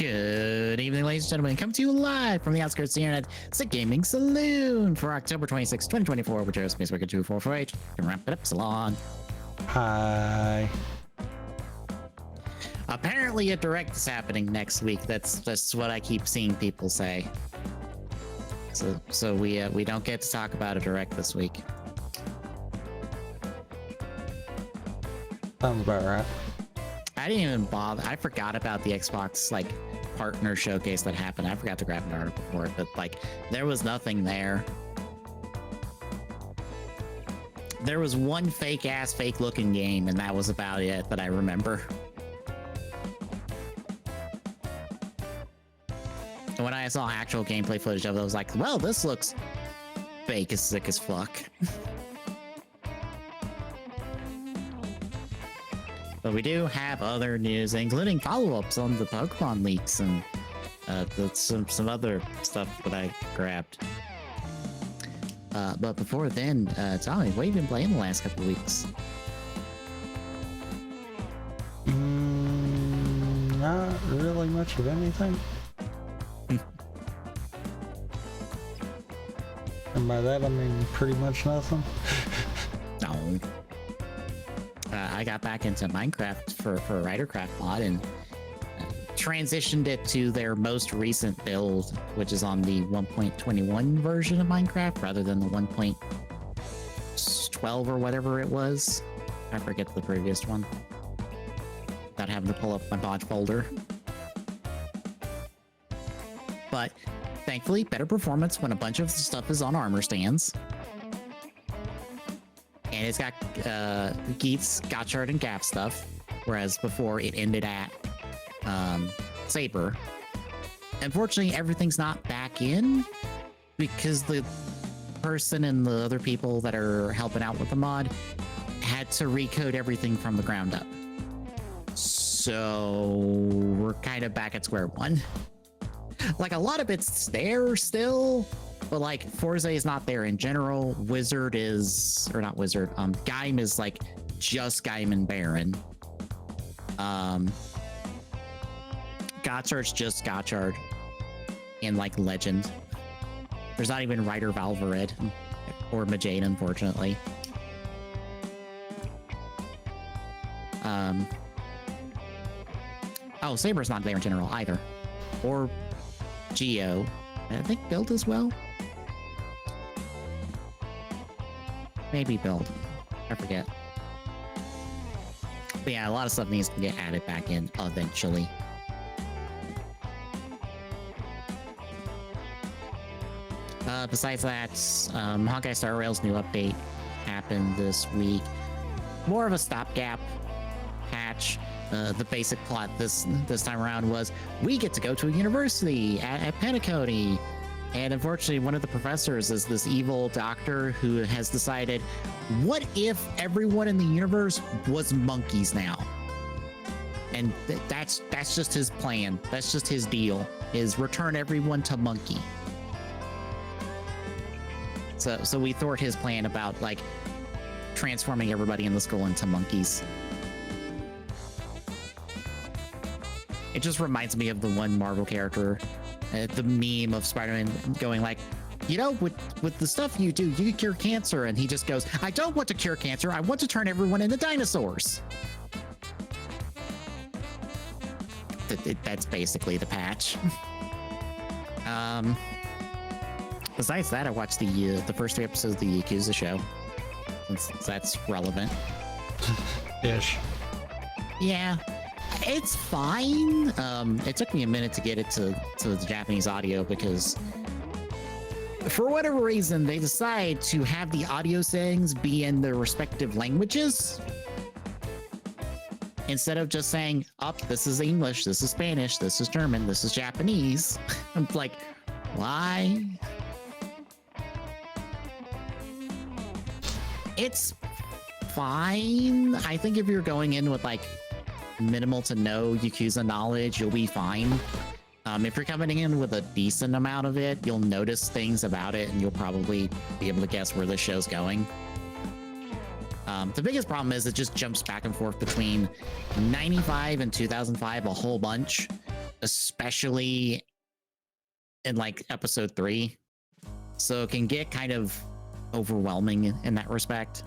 Good evening, ladies and gentlemen. Come to you live from the outskirts of the internet. It's a gaming saloon for October 26, 2024, which is Space Worker 244H. Can wrap it up, Salon. Hi. Apparently, a direct is happening next week. That's what I keep seeing people say. So we don't get to talk about a direct this week. Sounds about right. I didn't even bother. I forgot about the Xbox partner showcase that happened. I forgot to grab an article for it, but there was nothing there. There was one fake looking game, and that was about it that I remember. And when I saw actual gameplay footage of it, I was like, well, this looks fake as sick as fuck. But we do have other news, including follow-ups on the Pokemon leaks and some other stuff that I grabbed. But before then, Tommy, what have you been playing the last couple of weeks? Not really much of anything. And by that, I mean pretty much nothing. No. I got back into Minecraft for a Writercraft mod and transitioned it to their most recent build, which is on the 1.21 version of Minecraft rather than the 1.12 or whatever it was. I forget the previous one. Without having to pull up my mod folder. But thankfully, better performance when a bunch of stuff is on armor stands. And it's got Geats, Gotchard, and Gap stuff, whereas before it ended at Saber. Unfortunately, everything's not back in because the person and the other people that are helping out with the mod had to recode everything from the ground up. So we're kind of back at square one. A lot of it's there still, but Forza is not there in general. Wizard is, or not Wizard, Gaim is just Gaim and Baron. Gotchard's just Gotchard and Legend. There's not even Ryder Valvared or Majade, unfortunately. Oh, Saber's not there in general either. Or Geo. I think Build as well. Maybe Build. I forget. But yeah, a lot of stuff needs to get added back in eventually. Besides that, Honkai Star Rail's new update happened this week. More of a stopgap patch. The basic plot this time around was we get to go to a university at Penacony. And unfortunately, one of the professors is this evil doctor who has decided, what if everyone in the universe was monkeys now? And that's just his plan. That's just his deal, is return everyone to monkey. So we thwart his plan about transforming everybody in the school into monkeys. It just reminds me of the one Marvel character, the meme of Spider-Man going with the stuff you do, you can cure cancer. And he just goes, I don't want to cure cancer. I want to turn everyone into dinosaurs. That's basically the patch. Besides that, I watched the first 3 episodes of the Yakuza show, since that's relevant. Ish. Yeah. It's fine. It took me a minute to get it to the Japanese audio because for whatever reason, they decide to have the audio settings be in their respective languages. Instead of just saying, this is English, this is Spanish, this is German, this is Japanese. I'm like, why? It's fine. I think if you're going in with minimal to no Yakuza knowledge, you'll be fine. If you're coming in with a decent amount of it, you'll notice things about it and you'll probably be able to guess where the show's going. The biggest problem is it just jumps back and forth between 95 and 2005 a whole bunch. especially in like episode 3. So it can get kind of overwhelming in that respect.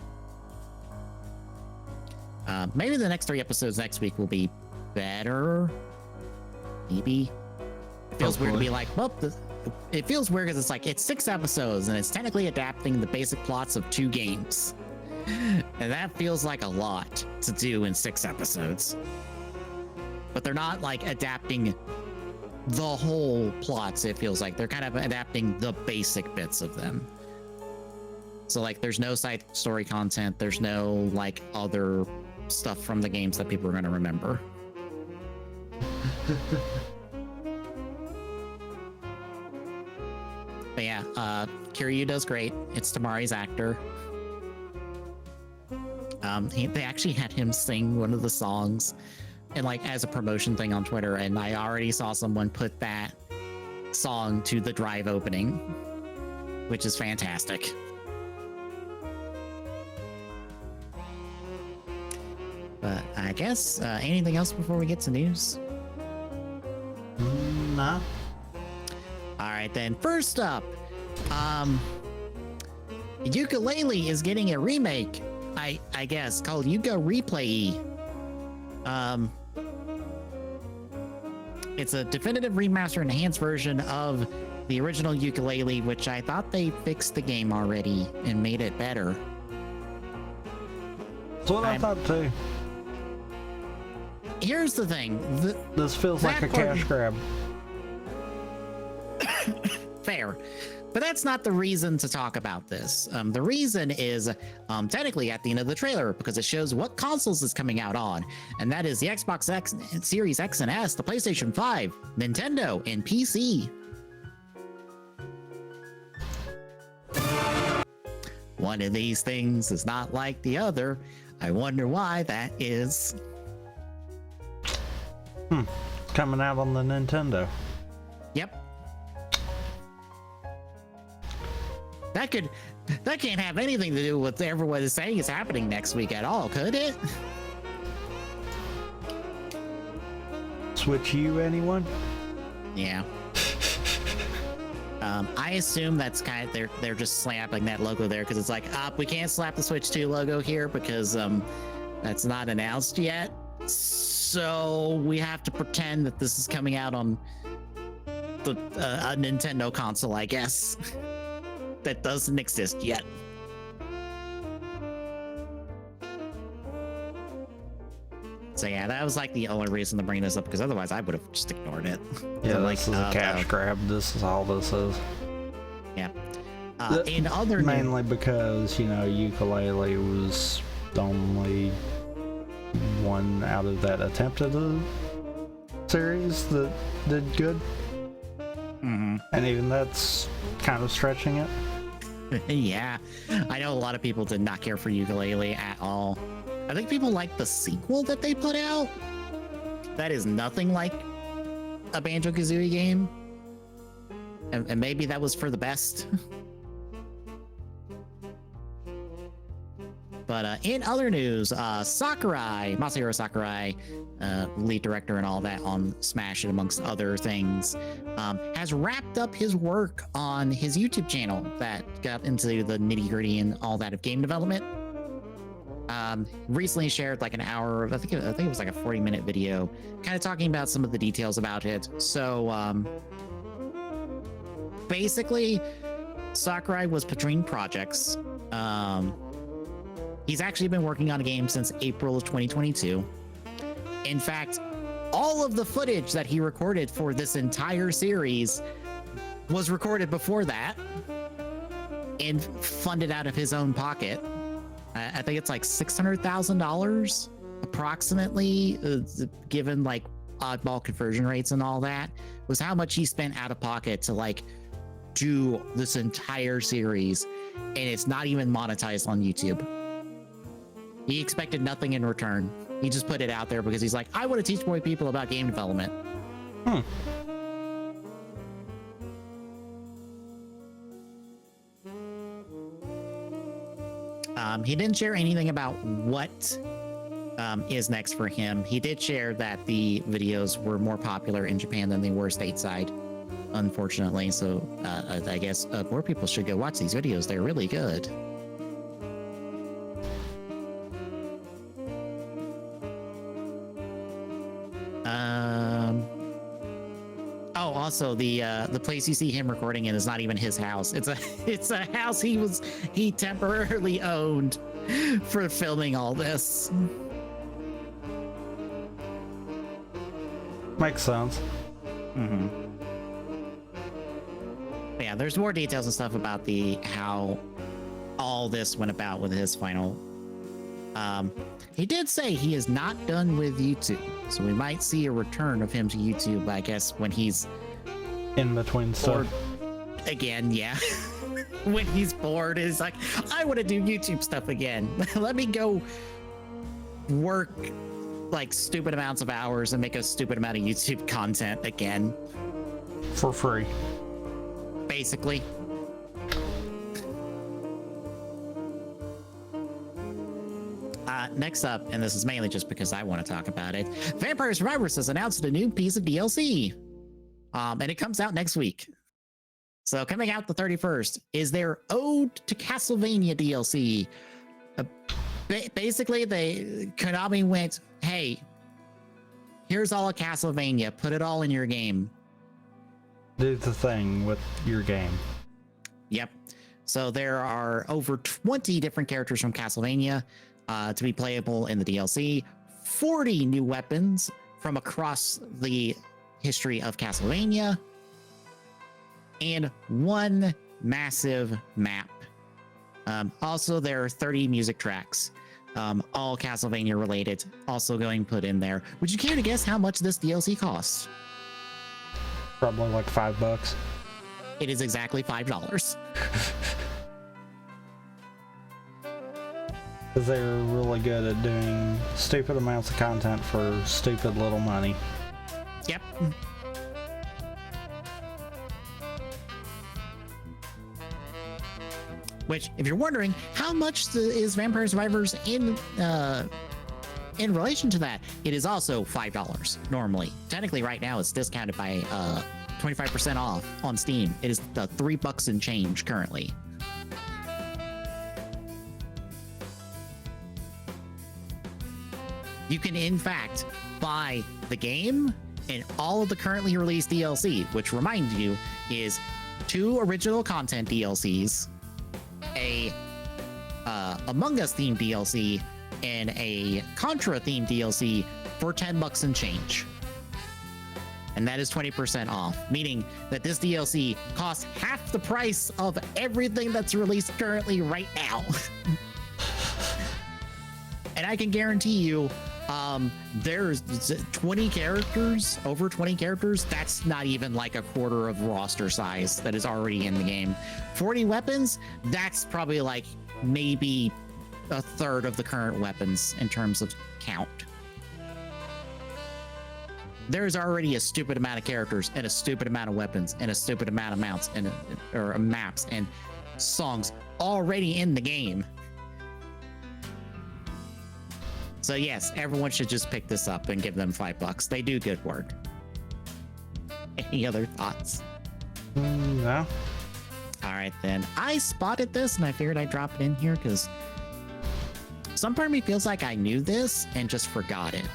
Maybe the next 3 episodes next week will be better. Maybe. It feels weird to be like, well, it feels weird because it's like, it's 6 episodes and it's technically adapting the basic plots of 2 games. And that feels like a lot to do in 6 episodes. But they're not like adapting the whole plots, it feels like. They're kind of adapting the basic bits of them. So like, there's no side story content. There's no like other stuff from the games that people are going to remember. But yeah, Kiryu does great. It's Tamari's actor. They actually had him sing one of the songs and like as a promotion thing on Twitter, and I already saw someone put that song to the Drive opening, which is fantastic. But I guess anything else before we get to news? Nah. All right, then. First up, Yooka-Laylee is getting a remake, I guess, called Yokka-Replaylee. It's a definitive remaster enhanced version of the original Yooka-Laylee, which I thought they fixed the game already and made it better. That's what I thought too. Here's the thing. This feels like a cash grab. Fair. But that's not the reason to talk about this. The reason is technically at the end of the trailer, because it shows what consoles is coming out on. And that is the Xbox X, Series X and S, the PlayStation 5, Nintendo, and PC. One of these things is not like the other. I wonder why that is. Coming out on the Nintendo. Yep. That can't have anything to do with everyone is saying is happening next week at all, could it? Switch U, anyone? Yeah. I assume that's kind of they're just slapping that logo there because it's like, we can't slap the Switch 2 logo here because that's not announced yet. So we have to pretend that this is coming out on the a Nintendo console, I guess. That doesn't exist yet. So yeah, that was like the only reason to bring this up, because otherwise I would have just ignored it. Yeah, So, this is a cash grab. This is all this is. Yeah. In other mainly because, you know, Yooka-Laylee was the only one out of that attempt at the series that did good. Mm-hmm. And even that's kind of stretching it. Yeah, I know a lot of people did not care for Yooka-Laylee at all. I think people like the sequel that they put out. That is nothing like a Banjo-Kazooie game. And maybe that was for the best. But in other news, Masahiro Sakurai, lead director and all that on Smash and amongst other things, has wrapped up his work on his YouTube channel that got into the nitty-gritty and all that of game development. Recently shared like an hour, I think it was like a 40-minute video, kind of talking about some of the details about it. So basically, Sakurai was between projects. He's actually been working on a game since April of 2022. In fact, all of the footage that he recorded for this entire series was recorded before that and funded out of his own pocket. I think it's like $600,000 approximately, given like oddball conversion rates and all that, was how much he spent out of pocket to like do this entire series, and it's not even monetized on YouTube. He expected nothing in return. He just put it out there because he's like, I want to teach more people about game development. He didn't share anything about what is next for him. He did share that the videos were more popular in Japan than they were stateside, unfortunately. So I guess more people should go watch these videos. They're really good. Oh, also the place you see him recording in is not even his house. It's a house he temporarily owned for filming all this. Makes sense. Mm-hmm. Yeah, there's more details and stuff about how all this went about with his final. He did say he is not done with YouTube, so we might see a return of him to YouTube, I guess, when he's in between stuff. Again, yeah. When he's bored, is like, I want to do YouTube stuff again. Let me go work like stupid amounts of hours and make a stupid amount of YouTube content again. For free. Basically. Next up, and this is mainly just because I want to talk about it, Vampire Survivors has announced a new piece of DLC. And it comes out next week. So coming out the 31st is their Ode to Castlevania DLC. Basically, Konami went, hey, here's all of Castlevania. Put it all in your game. Do the thing with your game. Yep. So there are over 20 different characters from Castlevania to be playable in the DLC. 40 new weapons from across the history of Castlevania. And one massive map. Also, there are 30 music tracks, all Castlevania related, also going put in there. Would you care to guess how much this DLC costs? Probably like $5. It is exactly $5. Because they're really good at doing stupid amounts of content for stupid little money. Yep. Which, if you're wondering, how much is Vampire Survivors in relation to that? It is also $5 normally. Technically, right now it's discounted by 25% off on Steam. It is $3 and change currently. You can, in fact, buy the game and all of the currently released DLC, which, remind you, is 2 original content DLCs, a Among Us themed DLC, and a Contra themed DLC for $10 and change. And that is 20% off, meaning that this DLC costs half the price of everything that's released currently right now. And I can guarantee you, there's 20 characters, over 20 characters. That's not even like a quarter of roster size that is already in the game. 40 weapons, that's probably like maybe a third of the current weapons in terms of count. There's already a stupid amount of characters and a stupid amount of weapons and a stupid amount of mounts and or maps and songs already in the game. So yes, everyone should just pick this up and give them $5. They do good work. Any other thoughts? No. All right, then. I spotted this and I figured I'd drop it in here because some part of me feels like I knew this and just forgot it.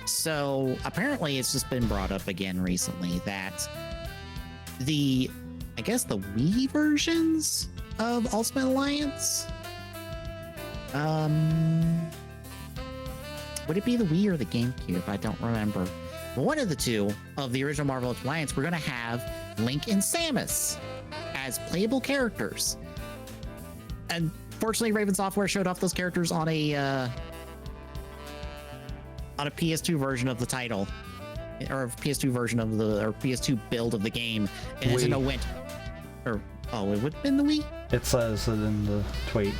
So apparently it's just been brought up again recently that I guess the Wii versions of Ultimate Alliance, would it be the Wii or the GameCube? I don't remember. But one of the two of the original Marvel Ultimate Alliance, we're going to have Link and Samus as playable characters. And fortunately, Raven Software showed off those characters on a PS2 version of the title, or PS2 version of or PS2 build of the game. And Nintendo went, it would have been the Wii? It says it in the tweet.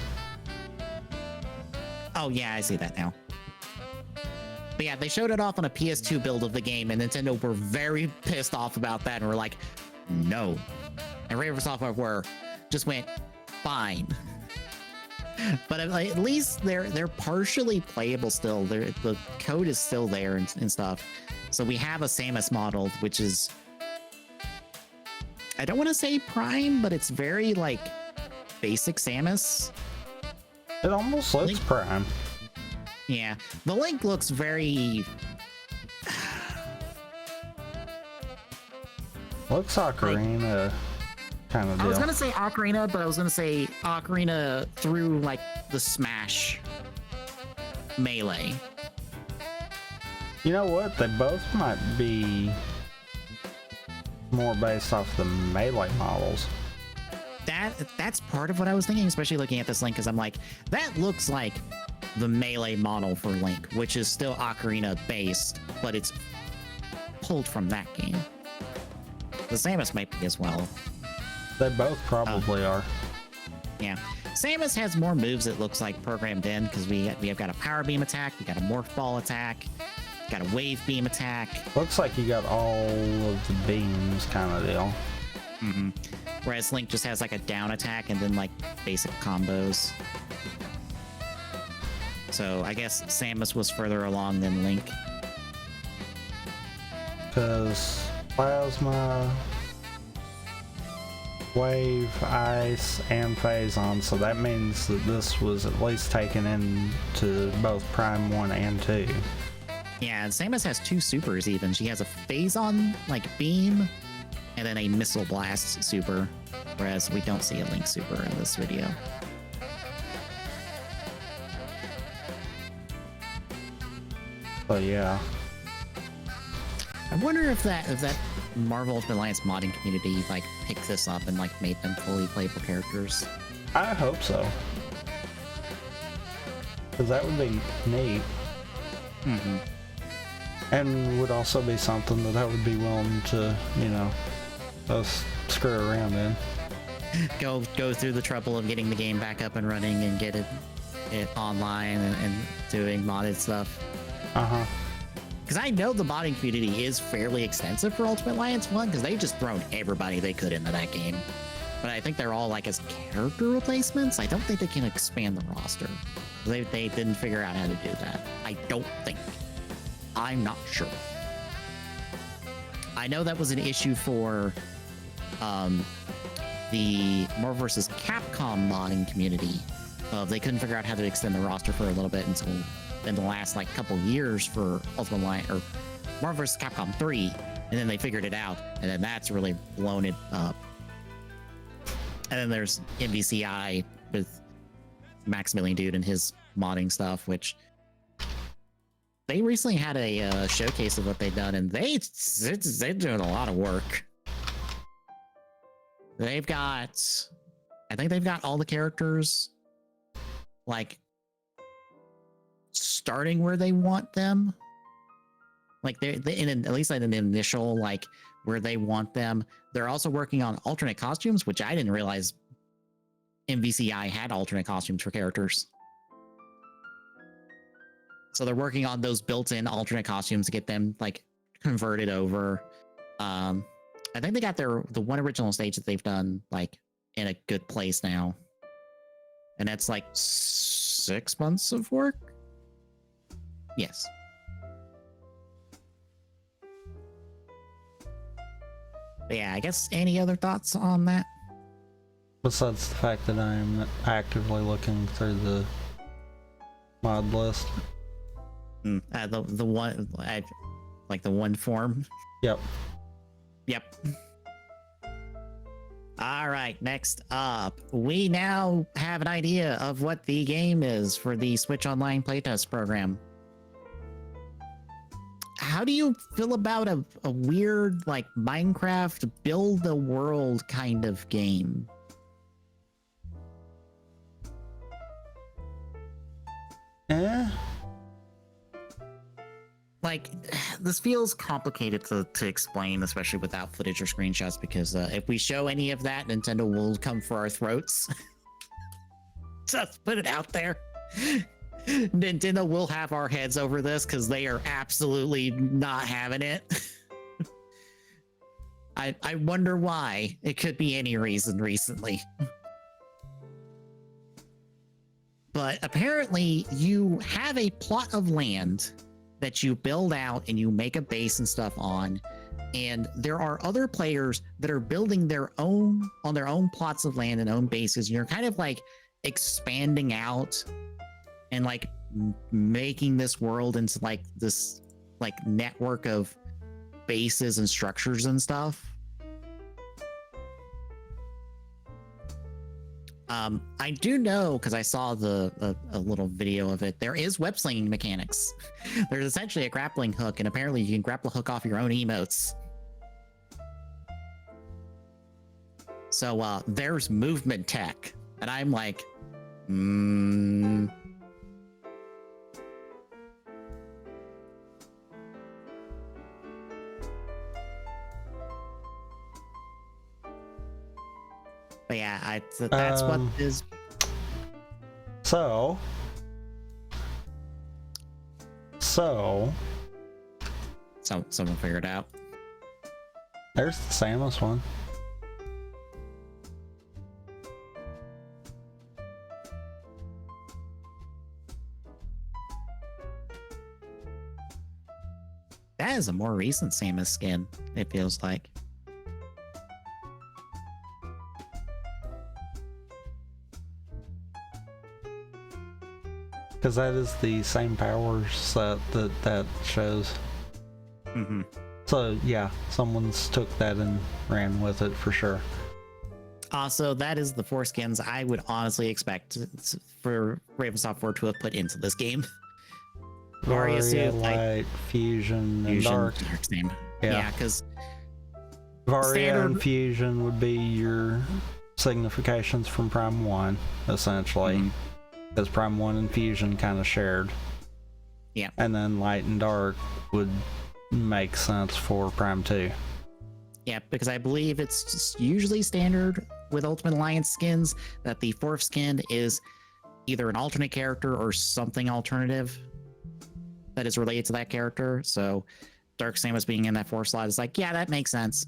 Oh yeah, I see that now. But yeah, they showed it off on a PS2 build of the game, and Nintendo were very pissed off about that and were like, no. And Raven Software just went, fine. But at least they're partially playable still. The code is still there and stuff. So we have a Samus model, which is, I don't want to say Prime, but it's very like basic Samus. It almost looks Prime. Yeah, the Link looks very. Looks Ocarina kind of deal. I was gonna say Ocarina, but I was gonna say Ocarina through like the Smash Melee. You know what? They both might be more based off the Melee models. That's part of what I was thinking, especially looking at this Link, because I'm like, that looks like the Melee model for Link, which is still Ocarina based, but it's pulled from that game. The Samus might be as well. They both probably are. Yeah. Samus has more moves, it looks like, programmed in, because we have got a Power Beam attack, we got a Morph Ball attack, got a Wave Beam attack. Looks like you got all of the beams kind of deal. Mm-hmm. Whereas Link just has like a down attack and then like basic combos. So I guess Samus was further along than Link. Because Plasma, Wave, Ice, and Phazon, so that means that this was at least taken into both Prime 1 and 2. Yeah, and Samus has two supers even. She has a Phazon, like, beam, and then a Missile Blast super, whereas we don't see a Link super in this video. But yeah. I wonder if that Marvel Ultimate Alliance modding community like picked this up and like made them fully playable characters. I hope so. Because that would be neat. Mm-hmm. And would also be something that I would be willing to, you know, screw around in. Go through the trouble of getting the game back up and running and get it online and doing modded stuff. Uh-huh. Because I know the modding community is fairly extensive for Ultimate Alliance 1, because they've just thrown everybody they could into that game. But I think they're all like as character replacements. I don't think they can expand the roster. They didn't figure out how to do that. I don't think. I'm not sure. I know that was an issue for the Marvel vs. Capcom modding community. They couldn't figure out how to extend the roster for a little bit until in the last like couple years for Ultimate Alliance or Marvel vs. Capcom 3, and then they figured it out, and then that's really blown it up. And then there's MVCI with Maximilian Dude and his modding stuff, which they recently had a showcase of what they've done, and they're doing a lot of work. They've got, I think they've got all the characters like starting where they want them, like they at least in an initial like where they want them. They're also working on alternate costumes, which I didn't realize MVCI had alternate costumes for characters. So they're working on those built-in alternate costumes to get them like converted over. I think they got the one original stage that they've done like in a good place now, and that's like 6 months of work. Yes. But yeah, I guess any other thoughts on that? Besides the fact that I'm actively looking through the mod list. The one, like the one form. Yep. Yep. All right, next up, we now have an idea of what the game is for the Switch Online playtest program. How do you feel about a weird, like, Minecraft build a world kind of game? Like, this feels complicated to explain, especially without footage or screenshots, because if we show any of that, Nintendo will come for our throats. Just put it out there. Nintendo will have our heads over this because they are absolutely not having it. I wonder why. It could be any reason recently. But apparently you have a plot of land that you build out and you make a base and stuff on. And there are other players that are building their own on their own plots of land and own bases. And you're kind of like expanding out and like making this world into like this like network of bases and structures and stuff. I do know, because I saw a little video of it, there is web slinging mechanics. There's essentially a grappling hook, and apparently you can grapple hook off your own emotes. So there's movement tech, and I'm like, But yeah, that's what is. So someone figured out. There's the Samus one. That is a more recent Samus skin, it feels like. Because that is the same power set that shows. Mm-hmm. So yeah, someone's took that and ran with it for sure. Also, that is the 4 skins I would honestly expect for Raven Software to have put into this game. Varia, Light, Fusion, and Dark. Name. Yeah, because Varia and Fusion would be your significations from Prime 1, essentially. Because Prime 1 and Fusion kind of shared. Yeah. And then Light and Dark would make sense for Prime 2. Yeah, because I believe it's just usually standard with Ultimate Alliance skins that the 4th skin is either an alternate character or something alternative that is related to that character. So Dark Samus being in that 4th slot is like, yeah, that makes sense.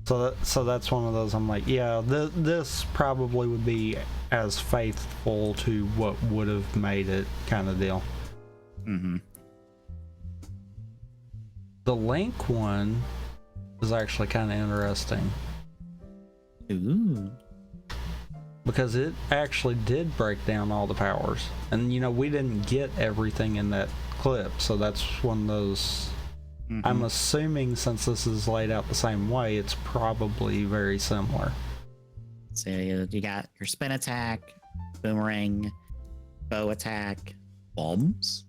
So that's one of those I'm like, yeah, this probably would be as faithful to what would have made it kind of deal. Mm-hmm. The Link one is actually kind of interesting. Ooh. Because it actually did break down all the powers. And, you know, we didn't get everything in that clip, so that's one of those... Mm-hmm. I'm assuming since this is laid out the same way, it's probably very similar. So you got your spin attack, boomerang, bow attack, bombs,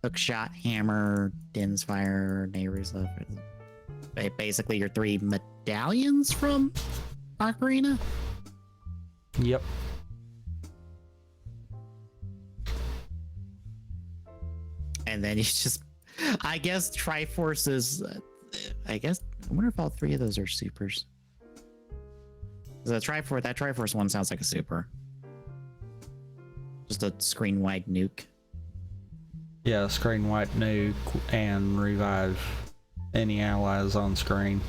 hook shot, hammer, Din's fire, neighbors love. Basically your 3 medallions from Ocarina. Yep. And then you just, I guess Triforce is, I wonder if all 3 of those are supers. That Triforce one sounds like a super. Just a screen wide nuke. Yeah, screen wide nuke and revive any allies on screen.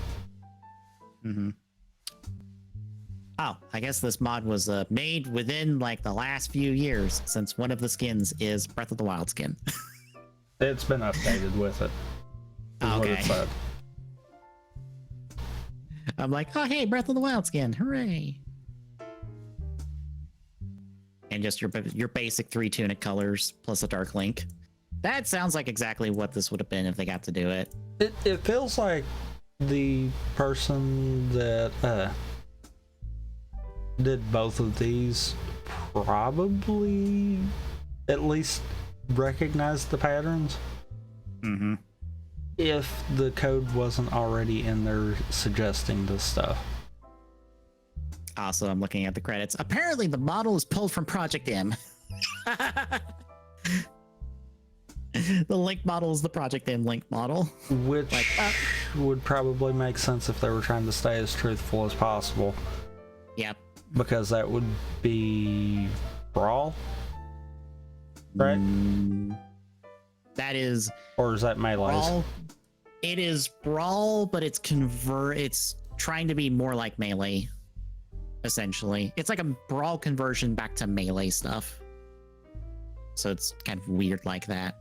Mm-hmm. Oh, I guess this mod was made within like the last few years, since one of the skins is Breath of the Wild skin. It's been updated with it. Okay. What it said. I'm like, oh hey, Breath of the Wild skin, hooray! And just your basic 3 tunic colors plus a Dark Link. That sounds like exactly what this would have been if they got to do it. It feels like the person that did both of these probably at least recognized the patterns. Mm-hmm. If the code wasn't already in there suggesting this stuff. Also, I'm looking at the credits. Apparently the model is pulled from Project M. The Link model is the Project M Link model. Which would probably make sense if they were trying to stay as truthful as possible. Yep. Because that would be Brawl? Right? That is... Or is that Melee? Brawl. It is Brawl, but it's trying to be more like Melee. essentially. It's like a Brawl conversion back to Melee stuff. So it's kind of weird like that.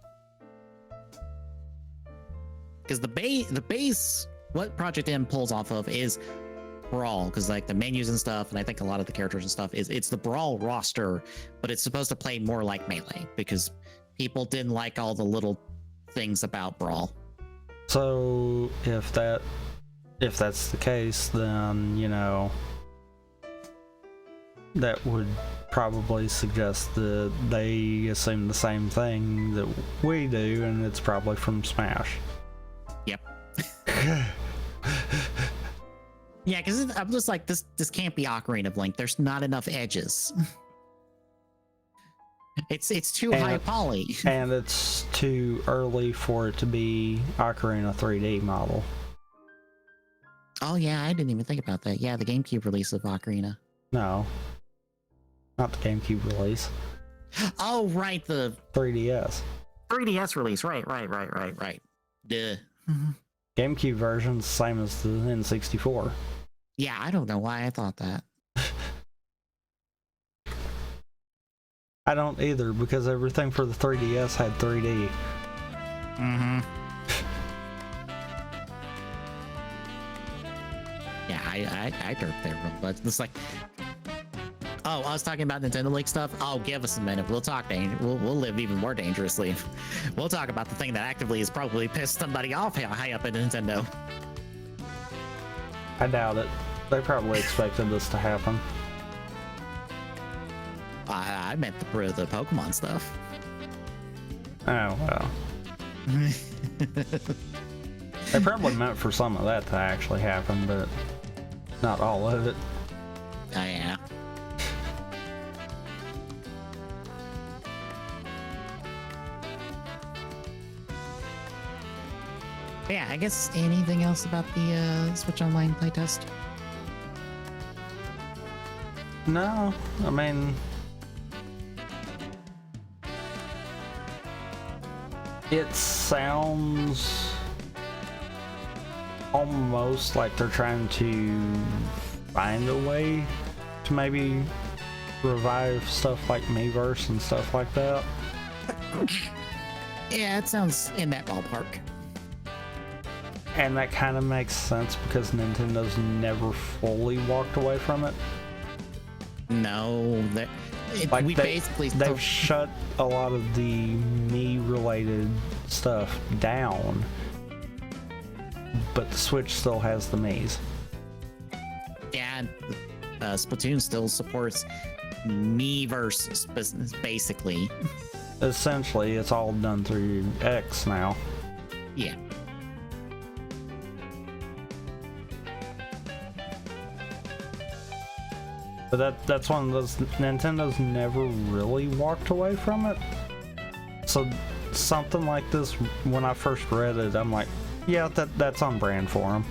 Because the base, what Project M pulls off of is Brawl, because like the menus and stuff, and I think a lot of the characters and stuff it's the Brawl roster, but it's supposed to play more like Melee because people didn't like all the little things about Brawl. So if that's the case, then that would probably suggest that they assume the same thing that we do, and it's probably from Smash. Yep. Yeah, because I'm just like, this can't be Ocarina of Link. There's not enough edges. It's too high poly. And it's too early for it to be Ocarina 3D model. Oh yeah, I didn't even think about that. Yeah, the GameCube release of Ocarina. No. Not the GameCube release. Oh, right, the 3DS. 3DS release. Right. Duh. GameCube version's the same as the N64. Yeah, I don't know why I thought that. I don't either, because everything for the 3DS had 3D. Mm-hmm. Yeah, I derped there real, but it's like, oh, I was talking about Nintendo League stuff. Oh, give us a minute. We'll talk. We'll live even more dangerously. We'll talk about the thing that actively has probably pissed somebody off high up at Nintendo. I doubt it. They probably expected this to happen. I meant the Pokemon stuff. Oh, well. They probably meant for some of that to actually happen, but not all of it. Oh, yeah. Yeah, I guess anything else about the Switch Online playtest? No, I mean, it sounds almost like they're trying to find a way to maybe revive stuff like Miiverse and stuff like that. Yeah, it sounds in that ballpark. And that kind of makes sense because Nintendo's never fully walked away from it. No, they've shut a lot of the Mii-related stuff down, but the Switch still has the Miis. Yeah, Splatoon still supports Miiverse, basically. Essentially, it's all done through X now. Yeah. But that's one of those, Nintendo's never really walked away from it. So something like this, when I first read it, I'm like, yeah, that's on brand for them.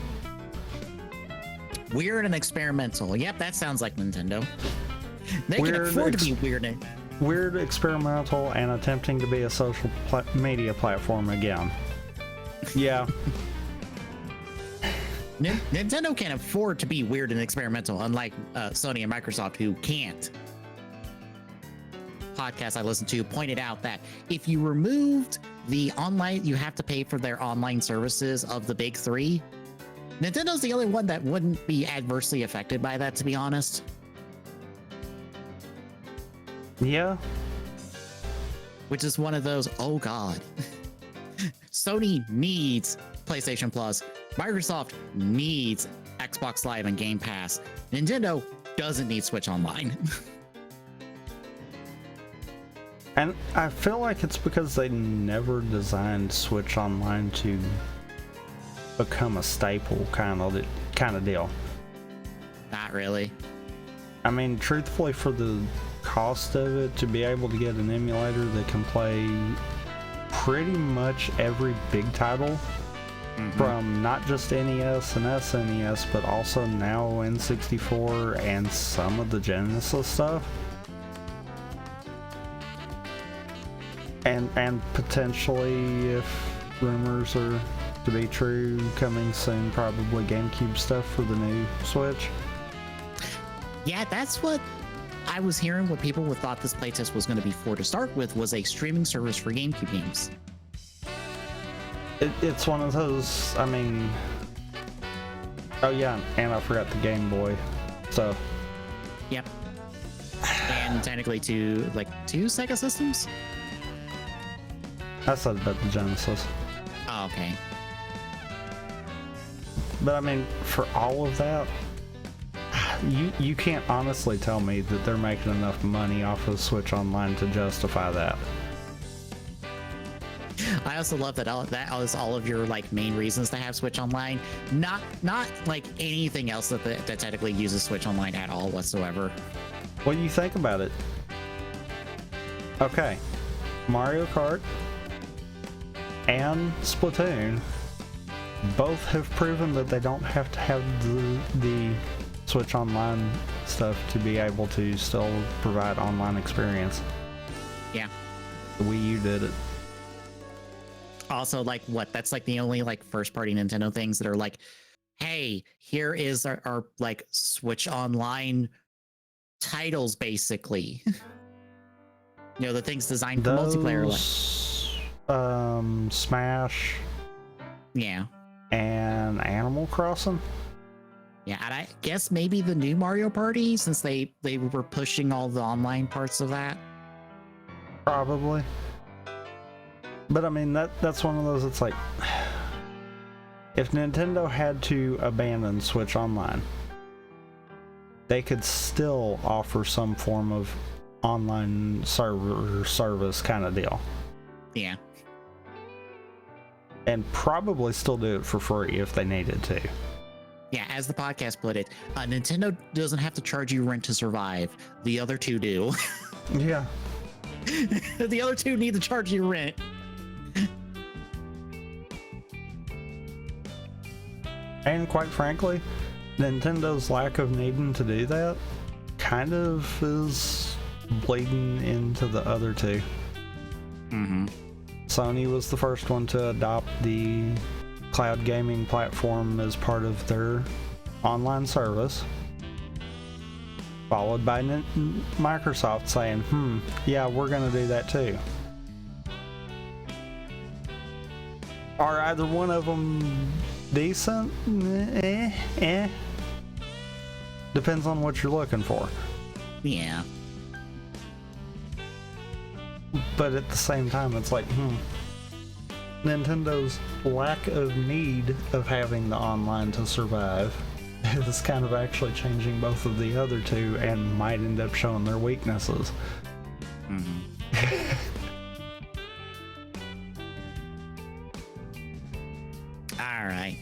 Weird and experimental. Yep, that sounds like Nintendo. They can afford to be weird. Weird, experimental, and attempting to be a social media platform again. Yeah. Nintendo can't afford to be weird and experimental, unlike Sony and Microsoft, who can't. Podcast I listened to pointed out that if you removed the online, you have to pay for their online services of the big three, Nintendo's the only one that wouldn't be adversely affected by that, to be honest. Yeah. Which is one of those, oh god. Sony needs PlayStation Plus. Microsoft needs Xbox Live and Game Pass. Nintendo doesn't need Switch Online. And I feel like it's because they never designed Switch Online to become a staple kind of deal. Not really. I mean, truthfully, for the cost of it, to be able to get an emulator that can play pretty much every big title, from not just NES and SNES, but also now N64 and some of the Genesis stuff. And potentially, if rumors are to be true, coming soon, probably GameCube stuff for the new Switch. Yeah, that's what I was hearing. What people would thought this playtest was going to be for to start with was a streaming service for GameCube games. It's one of those, I mean... Oh yeah, and I forgot the Game Boy. So... Yep. And technically two Sega systems? I said about the Genesis. Oh, okay. But I mean, for all of that, you can't honestly tell me that they're making enough money off of Switch Online to justify that. I also love that is all of your like main reasons to have Switch Online. Not like anything else that technically uses Switch Online at all whatsoever. When you think about it, okay, Mario Kart and Splatoon both have proven that they don't have to have the Switch Online stuff to be able to still provide online experience. Yeah. The Wii U did it. Also, like, that's like the only like first party Nintendo things that are like, hey, here is our like Switch Online titles, basically. You know, the things designed for multiplayer, like Smash, yeah, and Animal Crossing. Yeah, and I guess maybe the new Mario Party, since they were pushing all the online parts of that. Probably. But I mean, that's one of those, it's like, if Nintendo had to abandon Switch Online, they could still offer some form of online service kind of deal. Yeah. And probably still do it for free if they needed to. Yeah, as the podcast put it, Nintendo doesn't have to charge you rent to survive. The other two do. Yeah. The other two need to charge you rent. And quite frankly, Nintendo's lack of needing to do that kind of is bleeding into the other two. Mm-hmm. Sony was the first one to adopt the cloud gaming platform as part of their online service, followed by Microsoft saying, yeah, we're going to do that too. Are either one of them decent? Depends on what you're looking for. Yeah. But at the same time, it's like, Nintendo's lack of need of having the online to survive is kind of actually changing both of the other two and might end up showing their weaknesses. Mm-hmm. All right.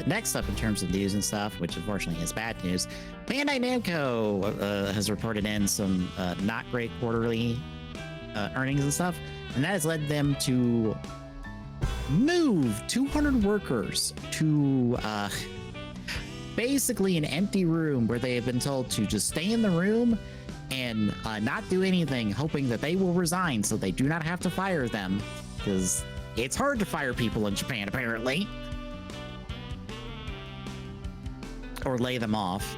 Next up in terms of news and stuff, which unfortunately is bad news, Bandai Namco has reported in some not great quarterly earnings and stuff, and that has led them to move 200 workers to basically an empty room where they have been told to just stay in the room and not do anything, hoping that they will resign so they do not have to fire them, because it's hard to fire people in Japan, apparently. Or lay them off.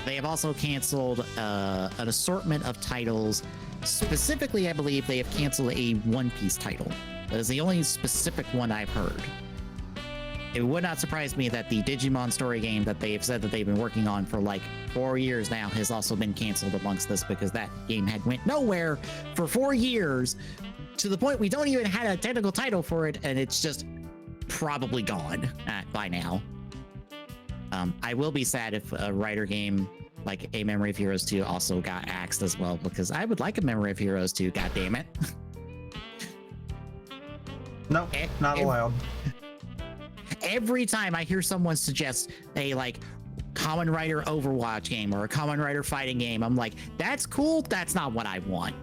They have also canceled an assortment of titles. Specifically, I believe they have canceled a One Piece title. That is the only specific one I've heard. It would not surprise me that the Digimon story game that they've said that they've been working on for like 4 years now has also been canceled amongst this, because that game had went nowhere for 4 years, to the point we don't even have a technical title for it, and it's just probably gone by now. I will be sad if a writer game like A Memory of Heroes 2 also got axed as well, because I would like a Memory of Heroes 2, goddammit. Nope, not allowed. Every time I hear someone suggest a like Kamen Rider Overwatch game or a Kamen Rider fighting game, I'm like, that's cool, that's not what I want.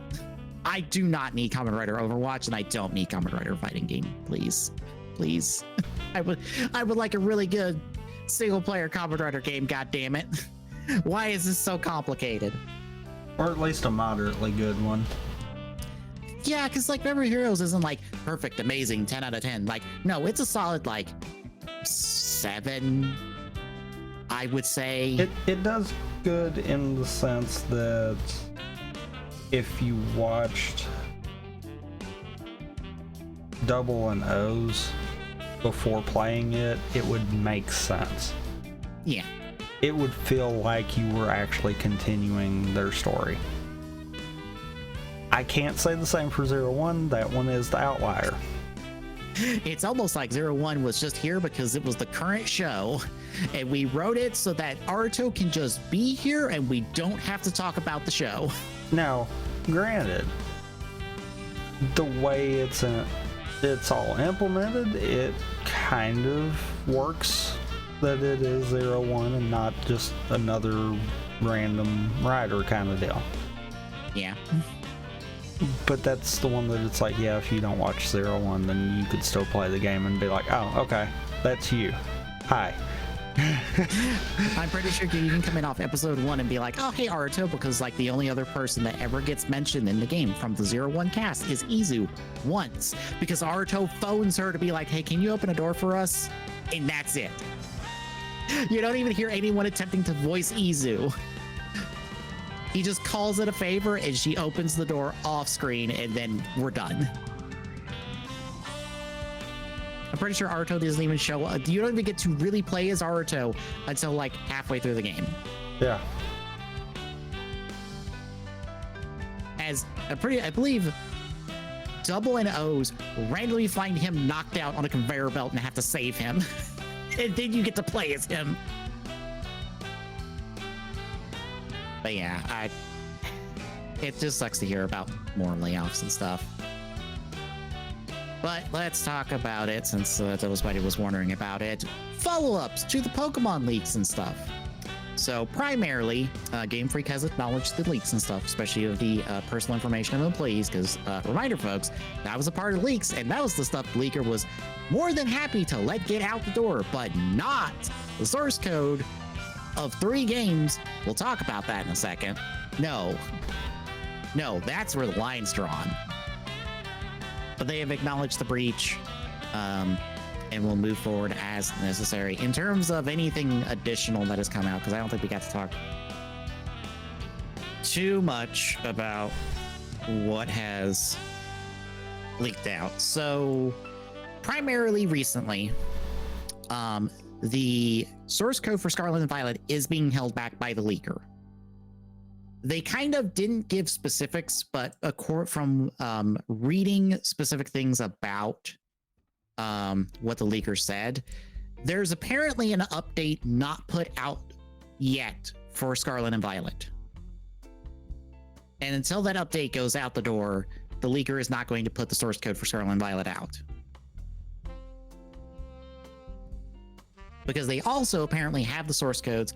I do not need Kamen Rider Overwatch, and I don't need Kamen Rider fighting game. Please. I would like a really good single player Kamen Rider game, goddammit. Why is this so complicated? Or at least a moderately good one. Yeah, because like Memory Heroes isn't like perfect, amazing, 10 out of 10. Like, no, it's a solid like 7 I would say it does good in the sense that if you watched Double and O's before playing it, it would make sense. Yeah. It would feel like you were actually continuing their story. I can't say the same for 01. That one is the outlier. It's almost like 01 was just here because it was the current show, and we wrote it so that Aruto can just be here and we don't have to talk about the show. Now, granted, the way it's all implemented, it kind of works that it is 01 and not just another random writer kind of deal. Yeah. But that's the one that it's like, yeah, if you don't watch 01, then you could still play the game and be like, oh, okay, that's you. Hi. I'm pretty sure you can come in off episode 1 and be like, oh, hey, Aruto, because like the only other person that ever gets mentioned in the game from the 01 cast is Izu once, because Aruto phones her to be like, hey, can you open a door for us? And that's it. You don't even hear anyone attempting to voice Izu. He just calls it a favor and she opens the door off screen and then we're done. I'm pretty sure Aruto doesn't even show up. You don't even get to really play as Aruto until like halfway through the game. Yeah. As I believe Double and O's randomly find him knocked out on a conveyor belt and have to save him. And then you get to play as him. But yeah, it just sucks to hear about more layoffs and stuff. But let's talk about it, since everybody was wondering about it. Follow-ups to the Pokemon leaks and stuff. So primarily, Game Freak has acknowledged the leaks and stuff, especially of the personal information of employees, because reminder folks, that was a part of leaks, and that was the stuff the leaker was more than happy to let get out the door, but not the source code of 3 games. We'll talk about that in a second. No, that's where the line's drawn. But they have acknowledged the breach, and will move forward as necessary. In terms of anything additional that has come out, because I don't think we got to talk too much about what has leaked out. So primarily recently, the source code for Scarlet and Violet is being held back by the leaker. They kind of didn't give specifics, but from reading specific things about what the leaker said, there's apparently an update not put out yet for Scarlet and Violet. And until that update goes out the door, the leaker is not going to put the source code for Scarlet and Violet out. Because they also apparently have the source codes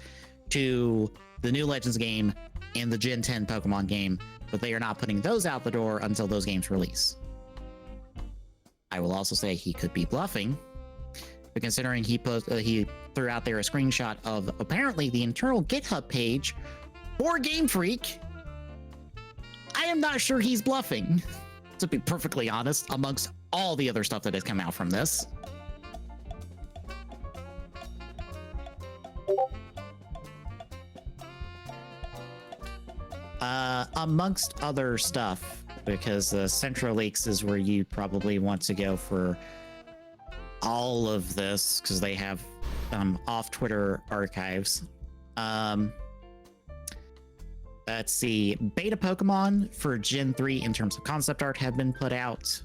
to the new Legends game and the Gen 10 Pokemon game, but they are not putting those out the door until those games release. I will also say he could be bluffing, but considering he threw out there a screenshot of apparently the internal GitHub page for Game Freak, I am not sure he's bluffing, to be perfectly honest, amongst all the other stuff that has come out from this. Amongst other stuff, because Central Leaks is where you probably want to go for all of this, because they have off Twitter archives. Let's see, beta Pokemon for Gen 3 in terms of concept art have been put out.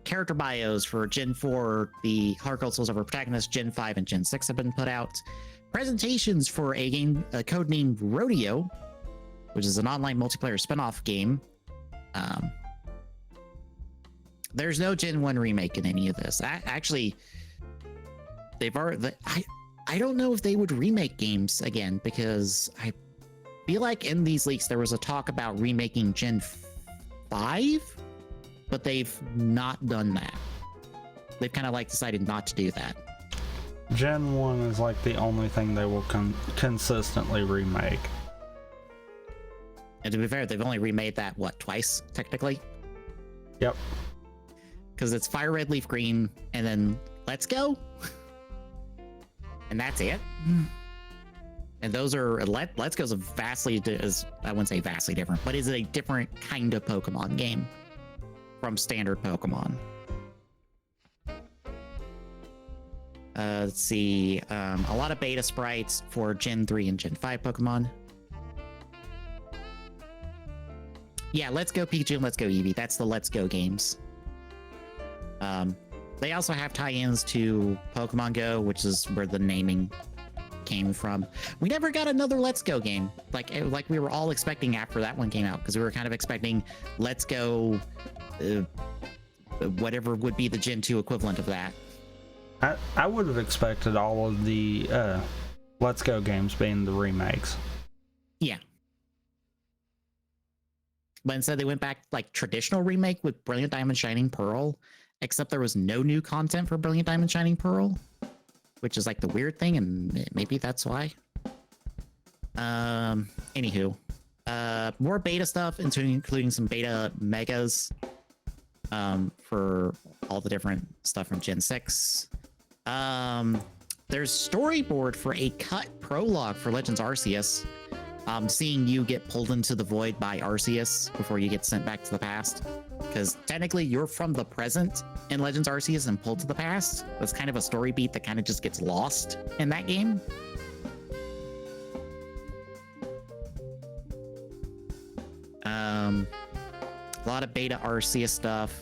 Character bios for Gen 4, the Heart Gold Soul Silver protagonist, Gen 5 and Gen 6 have been put out. Presentations for a game codenamed Rodeo, which is an online multiplayer spin-off game. There's no Gen 1 remake in any of this. Actually, they've already... I don't know if they would remake games again, because I feel like in these leaks there was a talk about remaking Gen 5, but they've not done that. They've kind of like decided not to do that. Gen 1 is like the only thing they will consistently remake. And to be fair, they've only remade that, what, twice, technically? Yep. Because it's Fire Red, Leaf Green, and then Let's Go? and that's it. And those are Let's Go's a vastly, I wouldn't say vastly different, but is a different kind of Pokemon game from standard Pokemon. Let's see, a lot of beta sprites for Gen 3 and Gen 5 Pokemon. Yeah, Let's Go Pikachu and Let's Go Eevee. That's the Let's Go games. They also have tie-ins to Pokemon Go, which is where the naming came from. We never got another Let's Go game like we were all expecting after that one came out, because we were kind of expecting Let's Go, whatever would be the Gen 2 equivalent of that. I would have expected all of the Let's Go games being the remakes. Yeah. But instead they went back like traditional remake with Brilliant Diamond Shining Pearl, except there was no new content for Brilliant Diamond Shining Pearl, which is like the weird thing, and maybe that's why. Anywho, more beta stuff, including some beta megas for all the different stuff from Gen 6. There's storyboard for a cut prologue for Legends Arceus. Seeing you get pulled into the void by Arceus before you get sent back to the past, because technically you're from the present in Legends Arceus and pulled to the past. That's kind of a story beat that kind of just gets lost in that game. A lot of beta Arceus stuff.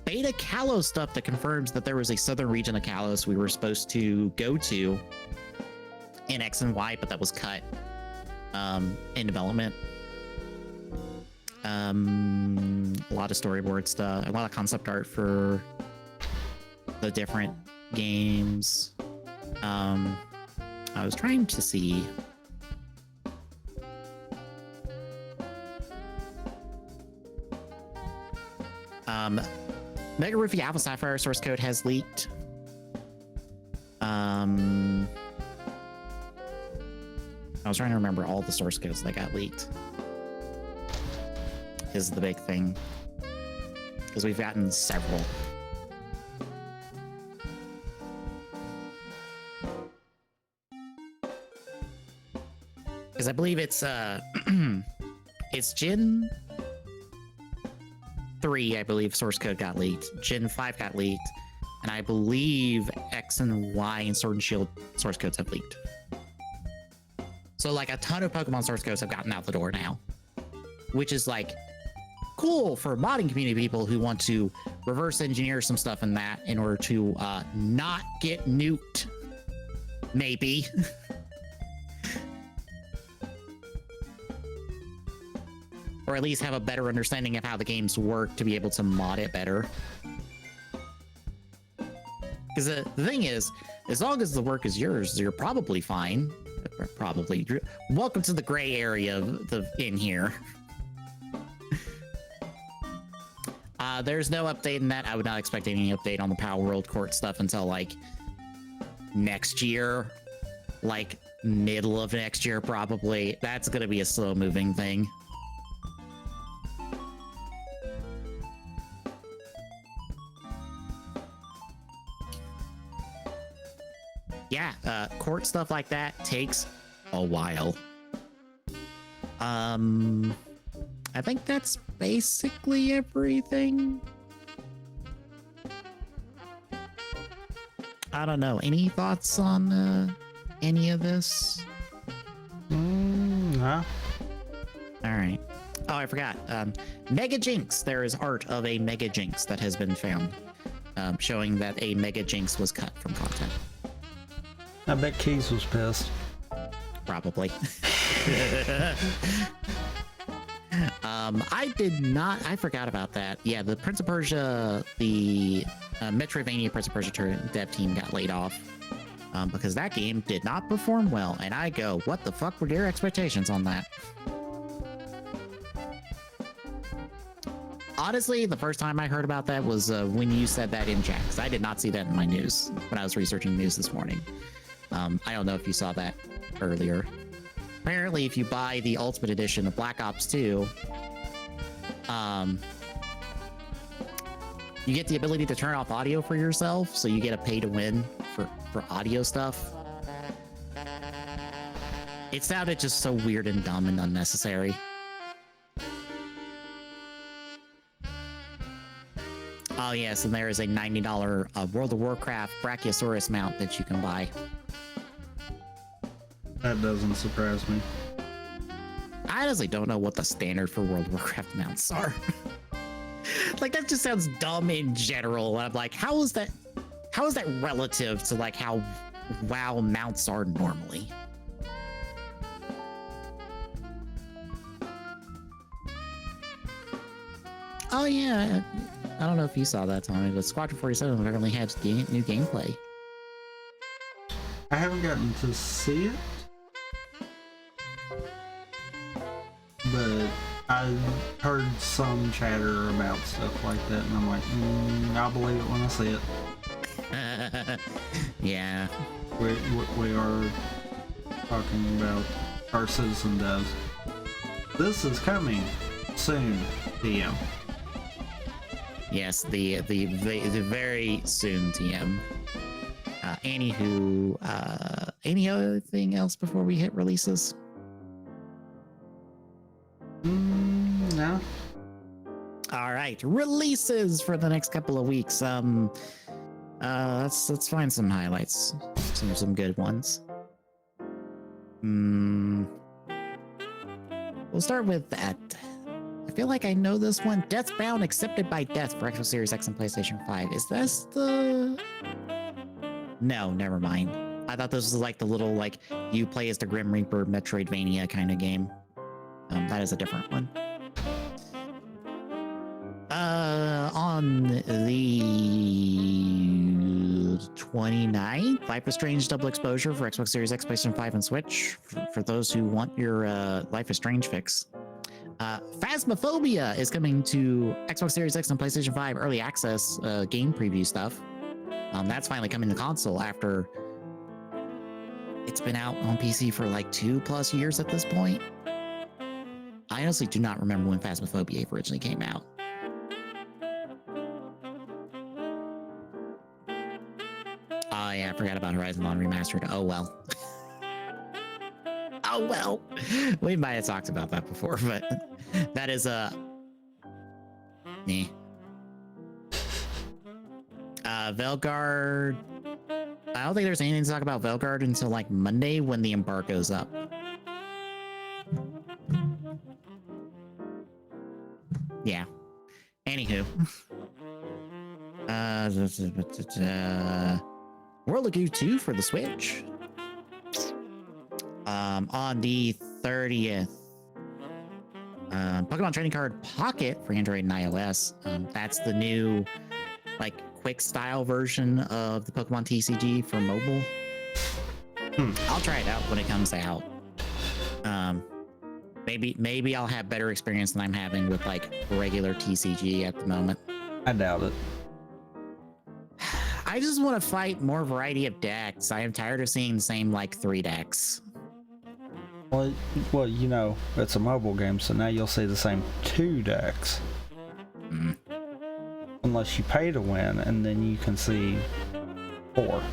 Beta Kalos stuff that confirms that there was a southern region of Kalos we were supposed to go to in X and Y, but that was cut in development. A lot of storyboard stuff, a lot of concept art for the different games. I was trying to see. Mega Ruby Alpha Sapphire source code has leaked. I was trying to remember all the source codes that got leaked. Is the big thing, because we've gotten several. Because I believe it's it's Gen 3, I believe source code got leaked. Gen 5 got leaked, and I believe X and Y and Sword and Shield source codes have leaked. So like a ton of Pokemon source codes have gotten out the door now, which is like cool for modding community people who want to reverse engineer some stuff in that in order to not get nuked, maybe. Or at least have a better understanding of how the games work to be able to mod it better. Because the thing is, as long as the work is yours, you're probably fine. Probably. Welcome to the gray area in here. There's no update in that. I would not expect any update on the Power World Court stuff until like next year, like middle of next year, probably. That's going to be a slow moving thing. Yeah, court stuff like that takes a while. I think that's basically everything. I don't know. Any thoughts on any of this? No. All right. Oh, I forgot. Mega Jinx. There is art of a Mega Jinx that has been found, showing that a Mega Jinx was cut from content. I bet Keys was pissed. Probably. I forgot about that. Yeah, the Prince of Persia, the Metroidvania Prince of Persia dev team got laid off because that game did not perform well. And I go, what the fuck were your expectations on that? Honestly, the first time I heard about that was when you said that in chat, because I did not see that in my news when I was researching news this morning. I don't know if you saw that earlier. Apparently, if you buy the Ultimate Edition of Black Ops 2, you get the ability to turn off audio for yourself, so you get a pay to win for audio stuff. It sounded just so weird and dumb and unnecessary. Oh yes, and there is a $90 World of Warcraft Brachiosaurus mount that you can buy. That doesn't surprise me. I honestly don't know what the standard for World of Warcraft mounts are. Like, that just sounds dumb in general. I'm like, how is that relative to like how WoW mounts are normally? Oh yeah, I don't know if you saw that, Tommy, but Squadron 47 apparently had new gameplay. I haven't gotten to see it, but I heard some chatter about stuff like that, and I'm like, I'll believe it when I see it. Yeah. We are talking about our citizen devs. This is coming soon, TM. Yes, the very soon TM. Anywho, any other thing else before we hit releases? No. All right, releases for the next couple of weeks. Let's find some highlights, some good ones. We'll start with that. I feel like I know this one. Deathbound accepted by death for Xbox Series X and PlayStation 5. Is this the... No, never mind. I thought this was like the little, like, you play as the Grim Reaper Metroidvania kind of game. That is a different one. On the 29th, Life is Strange Double Exposure for Xbox Series X, PlayStation 5, and Switch. For those who want your Life is Strange fix. Phasmophobia is coming to Xbox Series X and PlayStation 5 early access game preview stuff. That's finally coming to console after it's been out on PC for like 2+ years at this point. I honestly do not remember when Phasmophobia originally came out. Oh yeah, I forgot about Horizon Dawn Remastered. Oh well. Oh well. We might have talked about that before, but that is Velguard. I don't think there's anything to talk about Velguard until like Monday when the embargo's up. Yeah. Anywho. World of Goo 2 for the Switch. On the 30th. Pokemon Trading Card Pocket for Android and iOS. That's the new, like, quick style version of the Pokemon TCG for mobile. I'll try it out when it comes out. Maybe I'll have better experience than I'm having with like regular TCG at the moment. I doubt it. I just want to fight more variety of decks. I am tired of seeing the same like 3 decks. Well, you know, it's a mobile game, so now you'll see the same 2 decks. Unless you pay to win, and then you can see 4.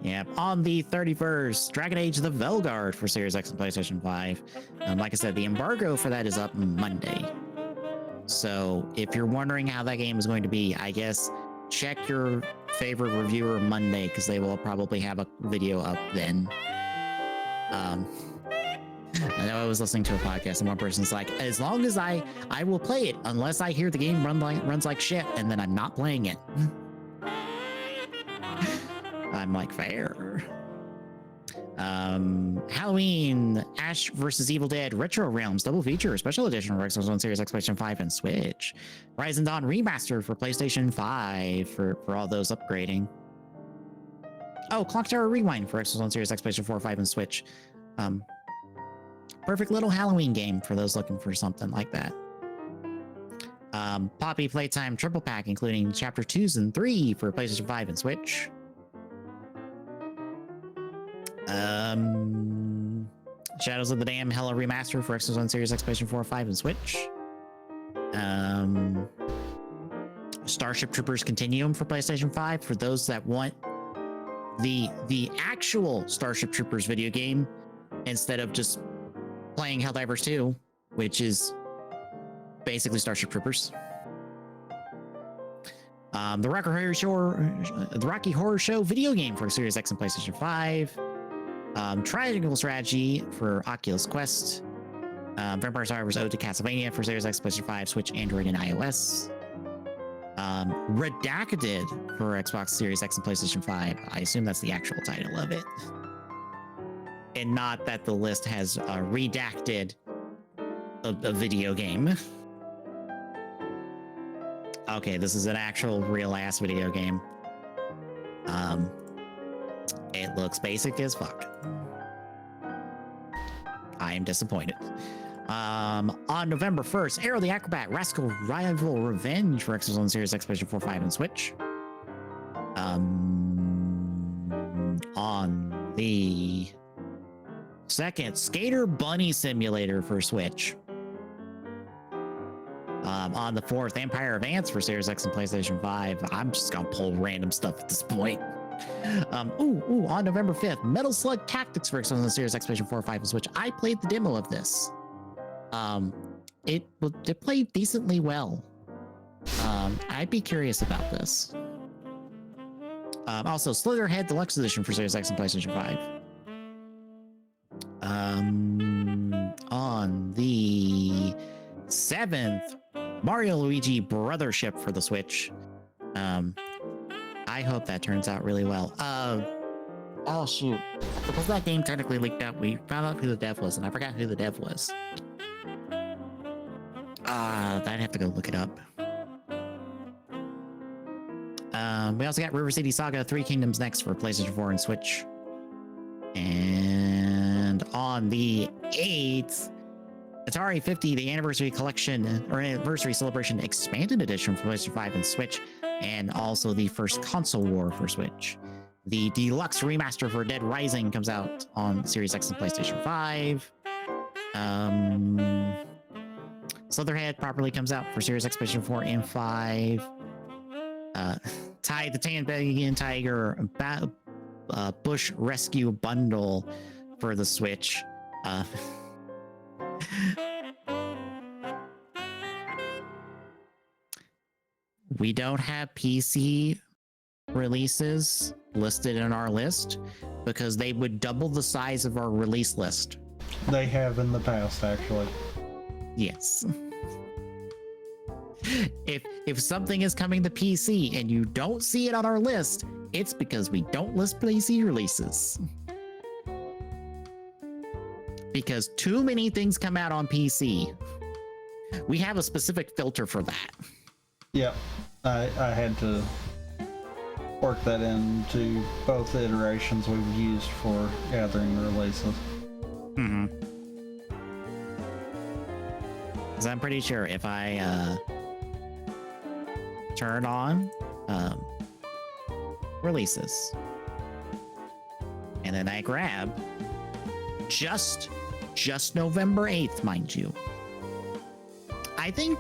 Yeah, on the 31st, Dragon Age the Velguard for Series X and PlayStation 5. Like I said, the embargo for that is up Monday. So if you're wondering how that game is going to be, I guess check your favorite reviewer Monday, because they will probably have a video up then. I know I was listening to a podcast and one person's like, as long as I will play it unless I hear the game runs like shit, and then I'm not playing it. I'm like, fair. Halloween, Ash vs. Evil Dead Retro Realms Double Feature Special Edition for Xbox One Series X, PlayStation 5, and Switch. Horizon Dawn Remastered for PlayStation 5 for all those upgrading. Oh, Clock Tower Rewind for Xbox One Series X, PlayStation 4, 5, and Switch. Perfect little Halloween game for those looking for something like that. Poppy Playtime Triple Pack, including Chapter 2s and 3 for PlayStation 5 and Switch. Shadows of the Dam Hella Remaster for Xbox One Series X, PlayStation 4, 5, and Switch. Starship Troopers Continuum for PlayStation 5 for those that want the actual Starship Troopers video game instead of just playing Helldivers 2, which is basically Starship Troopers. The Rocky Horror Show video game for Series X and PlayStation 5. Triangle Strategy for Oculus Quest. Vampire Survivors Ode to Castlevania for Series X, PlayStation 5, Switch, Android, and iOS. Redacted for Xbox Series X and PlayStation 5. I assume that's the actual title of it. And not that the list has redacted a video game. Okay, this is an actual real-ass video game. It looks basic as fuck. I am disappointed. On November 1st, Arrow the Acrobat, Rascal Rival Revenge for Xbox One, Series X, PlayStation 4, 5, and Switch. On the 2nd, Skater Bunny Simulator for Switch. On the 4th, Empire of Ants for Series X and PlayStation 5. I'm just gonna pull random stuff at this point. On November 5th, Metal Slug Tactics for Xbox One, Series X, PlayStation 4, 5, and Switch. I played the demo of this. It played decently well. I'd be curious about this. Also, Slitherhead Deluxe Edition for Series X and PlayStation 5. On the 7th, Mario Luigi Brothership for the Switch. I hope that turns out really well. Oh shoot, because that game technically leaked out, we found out who the dev was, and I forgot who the dev was. I'd have to go look it up. We also got River City Saga 3 Kingdoms Next for PlayStation 4 and Switch. And on the 8th, Atari 50, the Anniversary Collection, or Anniversary Celebration Expanded Edition for PlayStation 5 and Switch, and also the first Console War for Switch. The Deluxe Remaster for Dead Rising comes out on Series X and PlayStation 5. Slitherhead properly comes out for Series X, PlayStation 4, and 5. The Tan Tiger Bush Rescue Bundle for the Switch. We don't have PC releases listed in our list because they would double the size of our release list. They have in the past, actually. Yes. If something is coming to PC and you don't see it on our list, it's because we don't list PC releases. Because too many things come out on PC. We have a specific filter for that. Yep, I had to work that into both iterations we've used for gathering releases. Mm-hmm. Because I'm pretty sure if I turn on releases and then I grab just November 8th, mind you, I think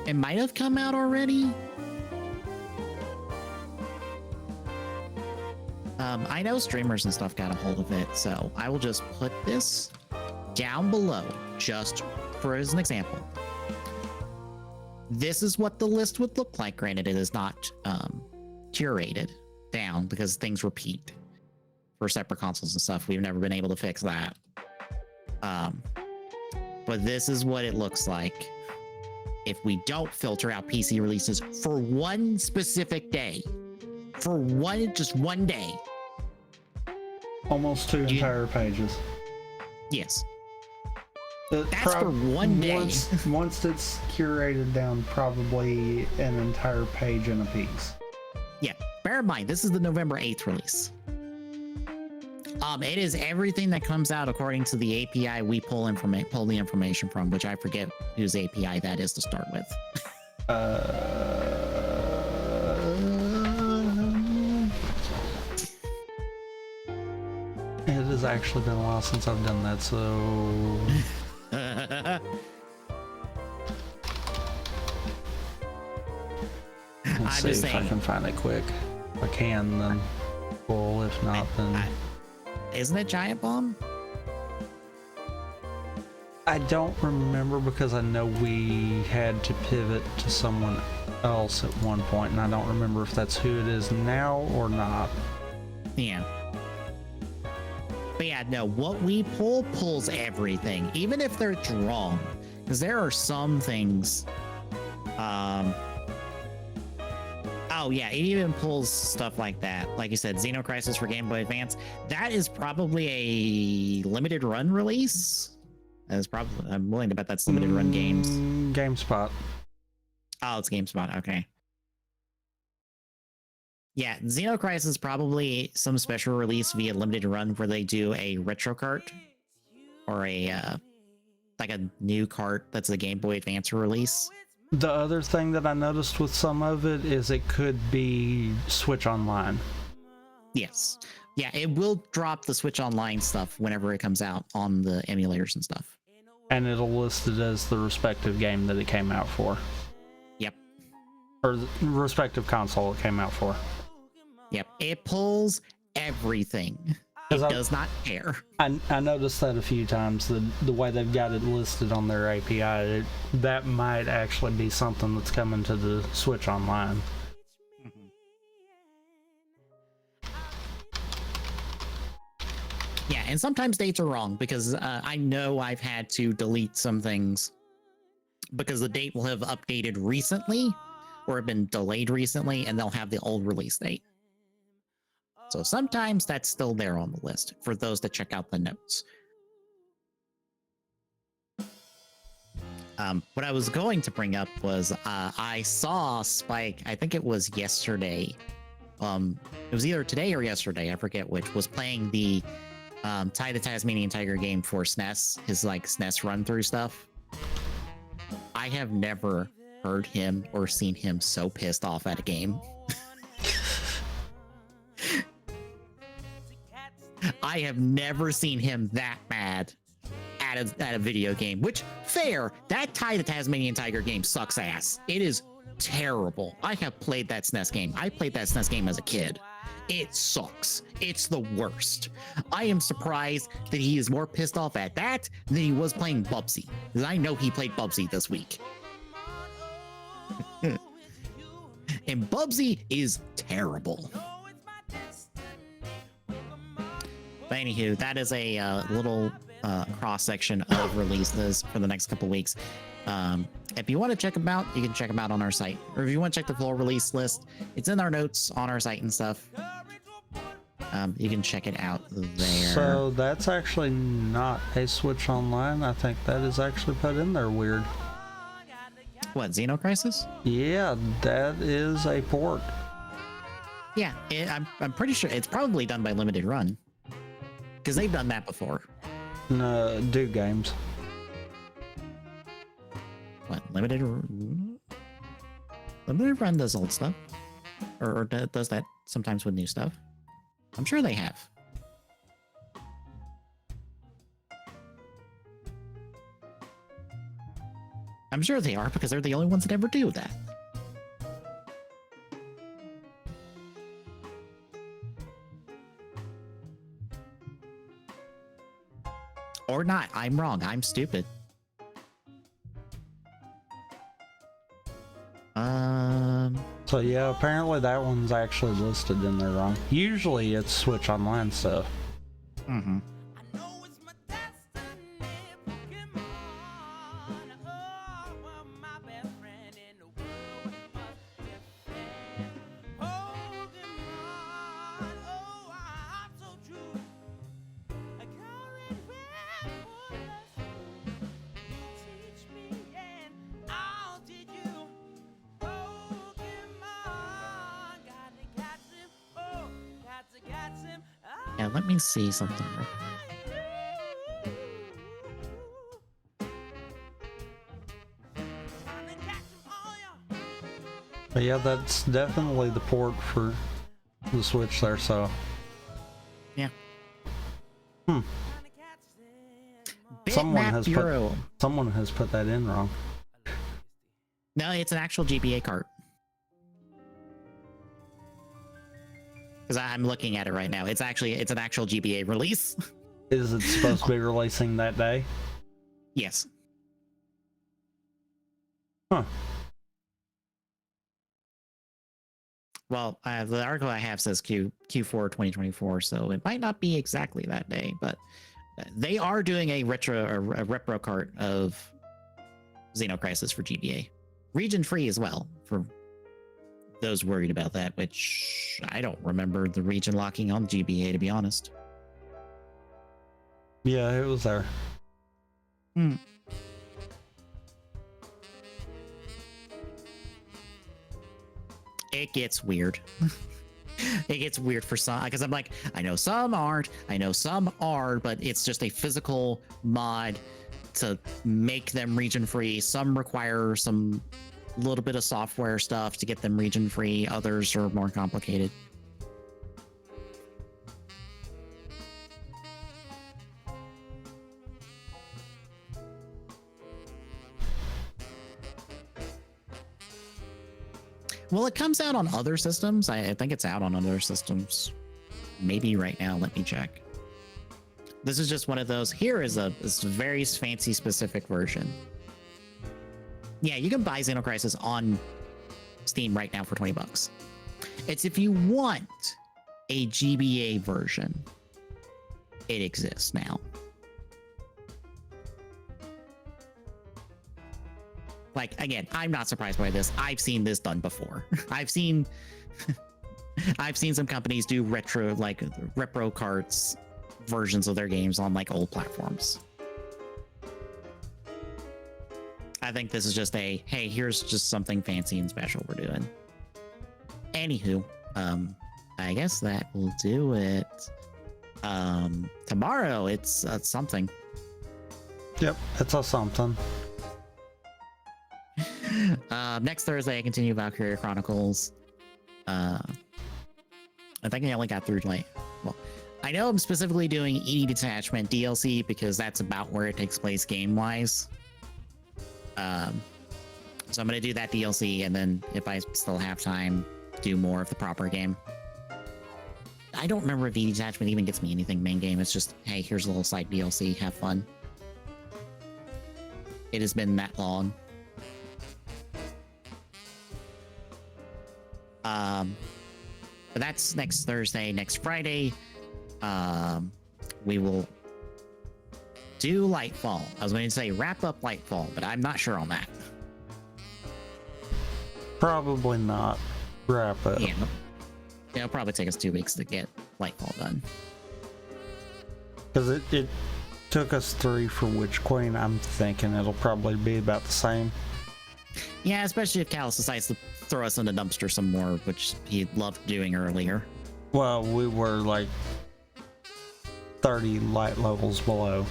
it might have come out already. I know streamers and stuff got a hold of it, so I will just put this down below just for as an example. This is what the list would look like. Granted, it is not curated down because things repeat for separate consoles and stuff. We've never been able to fix that. But this is what it looks like if we don't filter out PC releases for one specific day. For just one day. Almost two entire pages. Yes. That's for one day. Once it's curated down, probably an entire page and a piece. Yeah, bear in mind, this is the November 8th release. It is everything that comes out according to the API we pull the information from, which I forget whose API that is to start with. It has actually been a while since I've done that, so... Let's see if I can find it quick. If I can, then cool. If not, then... Isn't it Giant Bomb? I don't remember because I know we had to pivot to someone else at one point, and I don't remember if that's who it is now or not. Yeah. But yeah, no, what we pull pulls everything, even if they're wrong. Because there are some things. Oh yeah, it even pulls stuff like that. Like you said, Xenocrisis for Game Boy Advance. That is probably a limited run release. That is probably. I'm willing to bet that's limited run games. GameSpot. Oh, it's GameSpot. Okay. Yeah, Xenocrisis is probably some special release via limited run where they do a retro cart or a like a new cart that's a Game Boy Advance release. The other thing that I noticed with some of it is it could be Switch Online. Yes. Yeah, it will drop the Switch Online stuff whenever it comes out on the emulators and stuff. And it'll list it as the respective game that it came out for. Yep. Or the respective console it came out for. Yep. It pulls everything. It does not care. I noticed that a few times, the way they've got it listed on their API, that might actually be something that's coming to the Switch Online. Yeah, and sometimes dates are wrong because I know I've had to delete some things because the date will have updated recently or have been delayed recently and they'll have the old release date. So sometimes that's still there on the list for those that check out the notes. What I was going to bring up was I saw Spike, I think it was yesterday. It was either today or yesterday, I forget which, was playing the Ty the Tasmanian Tiger game for SNES, his like SNES run through stuff. I have never heard him or seen him so pissed off at a game. I have never seen him that mad at a video game, which, fair, that Ty the Tasmanian Tiger game sucks ass. It is terrible. I have played that SNES game. I played that SNES game as a kid. It sucks. It's the worst. I am surprised that he is more pissed off at that than he was playing Bubsy, because I know he played Bubsy this week. And Bubsy is terrible. But anywho, that is a little cross-section of releases for the next couple weeks. If you want to check them out, you can check them out on our site. Or if you want to check the full release list, it's in our notes on our site and stuff. You can check it out there. So that's actually not a Switch Online. I think that is actually put in there weird. What, Xenocrisis? Yeah, that is a port. Yeah, I'm pretty sure it's probably done by Limited Run. Because they've done that before. No, Duke Games. What, Limited Run does old stuff? Or does that sometimes with new stuff? I'm sure they have. I'm sure they are because they're the only ones that ever do that. Or not. I'm wrong. I'm stupid. So yeah, apparently that one's actually listed in there wrong. Usually it's Switch Online stuff. Mm-hmm. Yeah, let me see something. But yeah, that's definitely the port for the Switch there, so. Yeah. Someone has Bitmap put that in wrong. No, it's an actual GBA cart. Because I'm looking at it right now. It's an actual GBA release. Is it supposed to be releasing that day? Yes. Huh. Well, the article I have says Q4 2024, so it might not be exactly that day, but they are doing a repro cart of Xenocrisis for GBA. Region free as well, for those worried about that, which I don't remember the region locking on GBA, to be honest. Yeah, it was there. It gets weird. It gets weird for some, because I'm like, I know some aren't, I know some are, but it's just a physical mod to make them region free. Some require some little bit of software stuff to get them region free. Others are more complicated. Well, it comes out on other systems. I think it's out on other systems. Maybe right now. Let me check. This is just one of those. Here is a very fancy specific version. Yeah, you can buy Xenocrisis on Steam right now for $20. It's if you want a GBA version, it exists now. Like, again, I'm not surprised by this. I've seen this done before. I've seen some companies do repro carts versions of their games on like old platforms. I think this is just a, hey, here's just something fancy and special we're doing. Anywho, I guess that will do it. Tomorrow it's something. Yep, it's a something. Next Thursday I continue Valkyria Chronicles. I think I only got through I know I'm specifically doing ED Detachment DLC because that's about where it takes place game-wise. So I'm gonna do that DLC, and then if I still have time, do more of the proper game. I don't remember if ED Detachment even gets me anything main game. It's just, hey, here's a little side DLC, have fun. It has been that long. But that's next Thursday. Next Friday, we will do Lightfall. I was going to say wrap up Lightfall, but I'm not sure on that. Probably not wrap up. Yeah, it'll probably take us 2 weeks to get Lightfall done. Because it took us 3 for Witch Queen. I'm thinking it'll probably be about the same. Yeah, especially if Callus decides to throw us in the dumpster some more, which he loved doing earlier. Well, we were like 30 light levels below.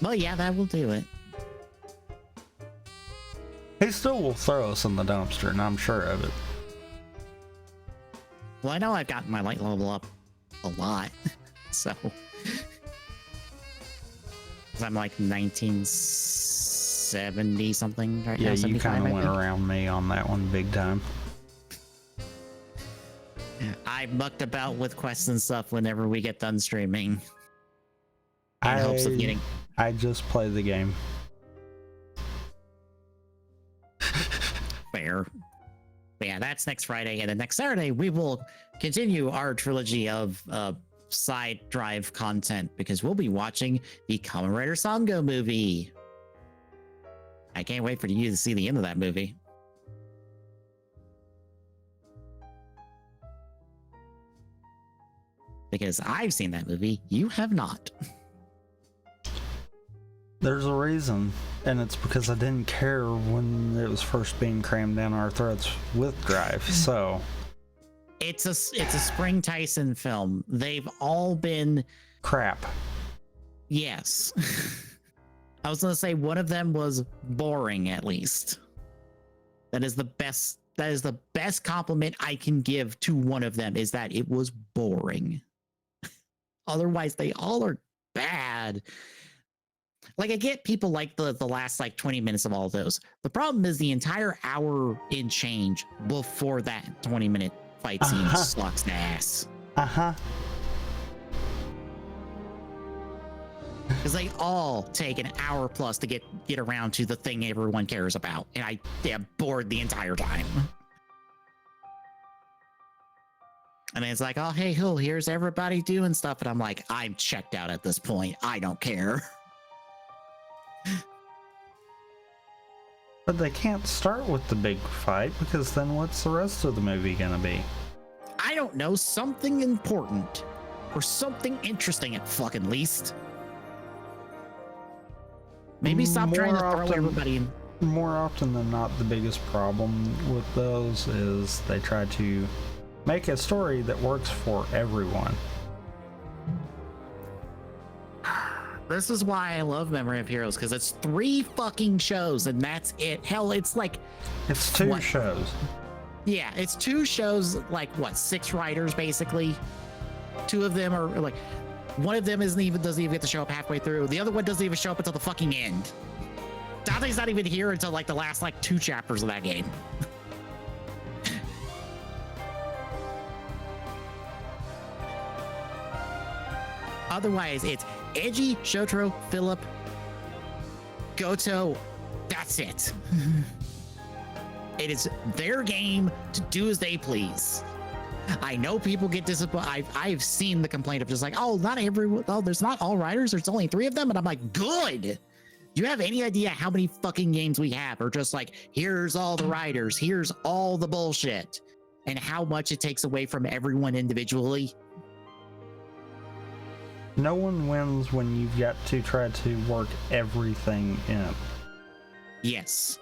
Well, yeah, that will do it. He still will throw us in the dumpster, and I'm sure of it. Well, I know I've gotten my light level up a lot, so I'm like 1970 something right now. Yeah, you kind of went around me on that one big time. I mucked about with quests and stuff whenever we get done streaming. In hopes of getting. I just play the game. Fair. But yeah, that's next Friday, and then next Saturday we will continue our trilogy of side drive content because we'll be watching the Kamen Rider Sango movie. I can't wait for you to see the end of that movie. Because I've seen that movie, you have not. There's a reason, and it's because I didn't care when it was first being crammed down our throats with Drive, so... It's a Spring Tyson film. They've all been... crap. Yes. I was going to say one of them was boring, at least. That is the best compliment I can give to one of them, is that it was boring. Otherwise, they all are bad. Like, I get people like the last like 20 minutes of all of those. The problem is the entire hour in change before that 20-minute fight scene sucks ass. Because they all take an hour plus to get around to the thing everyone cares about, and I am bored the entire time. And it's like, oh, hey, here's everybody doing stuff, and I'm like, I'm checked out at this point. I don't care. But they can't start with the big fight, because then what's the rest of the movie gonna be? I don't know, something important or something interesting at fucking least. Maybe stop trying to throw everybody in. More often than not, the biggest problem with those is they try to make a story that works for everyone. This is why I love Memory of Heroes, because it's 3 fucking shows and that's it. Hell, it's like... It's 2 shows. Yeah, it's 2 shows, like, what, 6 writers, basically? 2 of them are, like... One of them doesn't even get to show up halfway through. The other one doesn't even show up until the fucking end. Dante's not even here until, like, the last, like, 2 chapters of that game. Otherwise, it's Eiji, Shotaro, Philip, Goto. That's it. It is their game to do as they please. I know people get disappointed. I've seen the complaint of just like, there's not all writers. There's only 3 of them. And I'm like, good. Do you have any idea how many fucking games we have? Or just like, here's all the writers. Here's all the bullshit. And how much it takes away from everyone individually. No one wins when you've got to try to work everything in. Yes.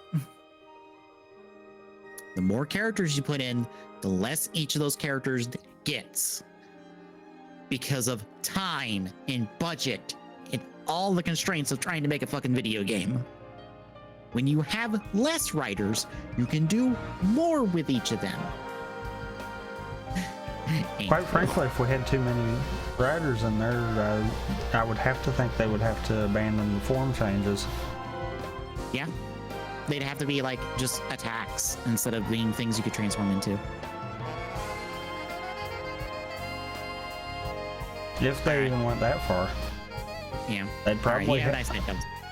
The more characters you put in, the less each of those characters gets. Because of time and budget and all the constraints of trying to make a fucking video game. When you have less writers, you can do more with each of them. Quite frankly, if we had too many writers in there, I would have to think they would have to abandon the form changes. Yeah. They'd have to be like just attacks instead of being things you could transform into. If they even went that far. Yeah. They'd probably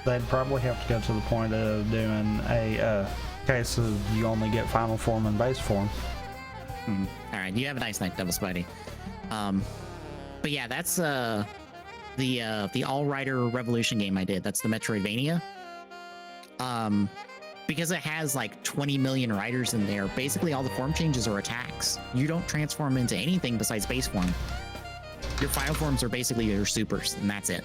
they'd probably have to go to the point of doing a case of you only get final form and base form. Mm-hmm. All right, you have a nice night, Devil Spidey. But yeah, that's the All-Rider Revolution game I did. That's the Metroidvania. Because it has like 20 million riders in there, basically all the form changes are attacks. You don't transform into anything besides base form. Your final forms are basically your supers, and that's it.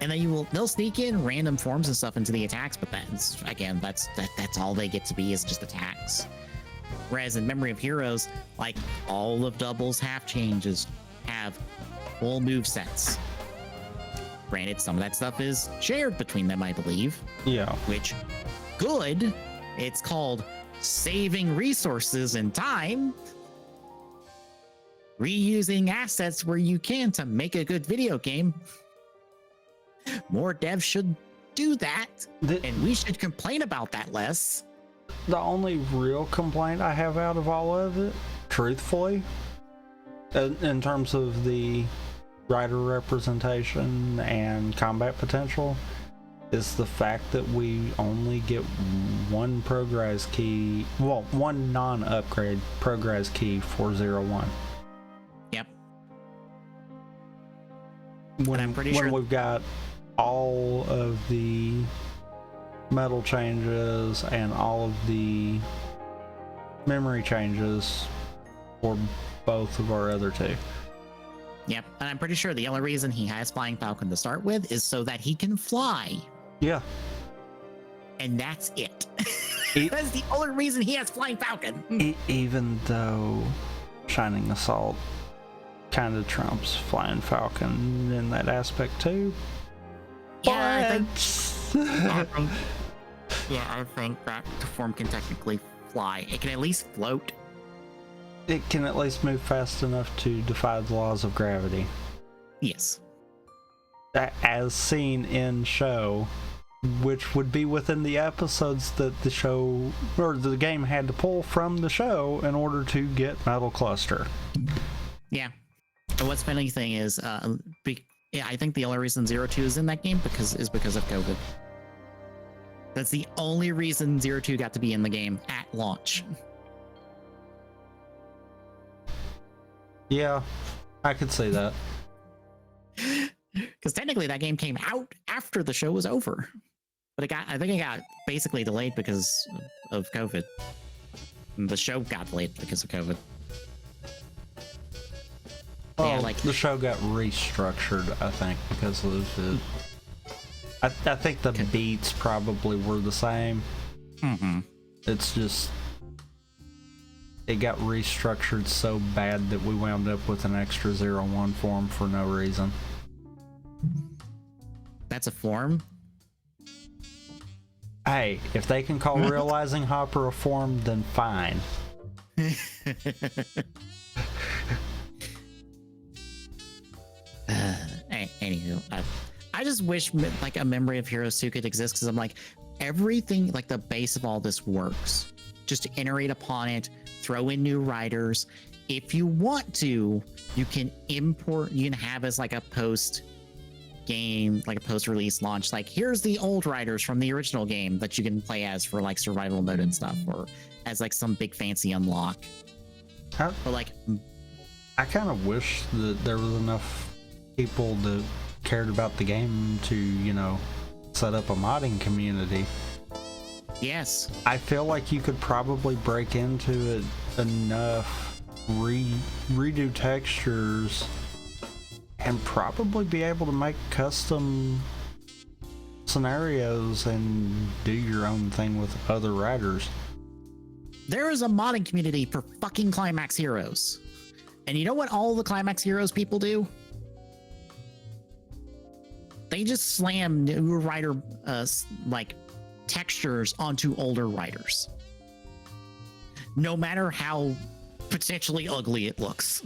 And then they'll sneak in random forms and stuff into the attacks, but that's all they get to be is just attacks. Whereas in Memory of Heroes, like all of Double's half changes have full move sets. Granted, some of that stuff is shared between them, I believe. Yeah. Which, good. It's called saving resources and time. Reusing assets where you can to make a good video game. More devs should do that, and we should complain about that less. The only real complaint I have out of all of it, truthfully, in terms of the rider representation and combat potential, is the fact that we only get one progress key, well, one non-upgrade progress key for 0-1. Yep. When I'm pretty sure we've got all of the metal changes and all of the memory changes for both of our other 2. Yep, and I'm pretty sure the only reason he has Flying Falcon to start with is so that he can fly. Yeah. And that's it. That's the only reason he has Flying Falcon. Even though Shining Assault kind of trumps Flying Falcon in that aspect too. Yeah, I think that form can technically fly. It can at least float. It can at least move fast enough to defy the laws of gravity. Yes. As seen in show which would be within the episodes that the show or the game had to pull from the show in order to get Metal Cluster. Yeah. But what's funny thing is, yeah, I think the only reason 02 is in that game is because of COVID. That's the only reason 02 got to be in the game at launch. Yeah, I could see that. Because technically that game came out after the show was over. But I think it got basically delayed because of COVID. And the show got delayed because of COVID. Oh, yeah, like the show got restructured, I think, because of it. I think the beats probably were the same. Mm-hmm. It's just it got restructured so bad that we wound up with an extra 01 form for no reason. That's a form? Hey, if they can call Realizing Hopper a form, then fine. Anywho, I just wish like a Memory of Heroes 2 could exist, because I'm like, everything, like the base of all this works. Just iterate upon it, throw in new writers. If you want to, you can import, you can have as like a post game, like a post release launch, like here's the old writers from the original game that you can play as for like survival mode and stuff, or as like some big fancy unlock. But like, I kind of wish that there was enough people that cared about the game to, you know, set up a modding community. Yes. I feel like you could probably break into it enough, redo textures, and probably be able to make custom scenarios and do your own thing with other writers. There is a modding community for fucking Climax Heroes. And you know what all the Climax Heroes people do? They just slam new writer like textures onto older writers, no matter how potentially ugly it looks.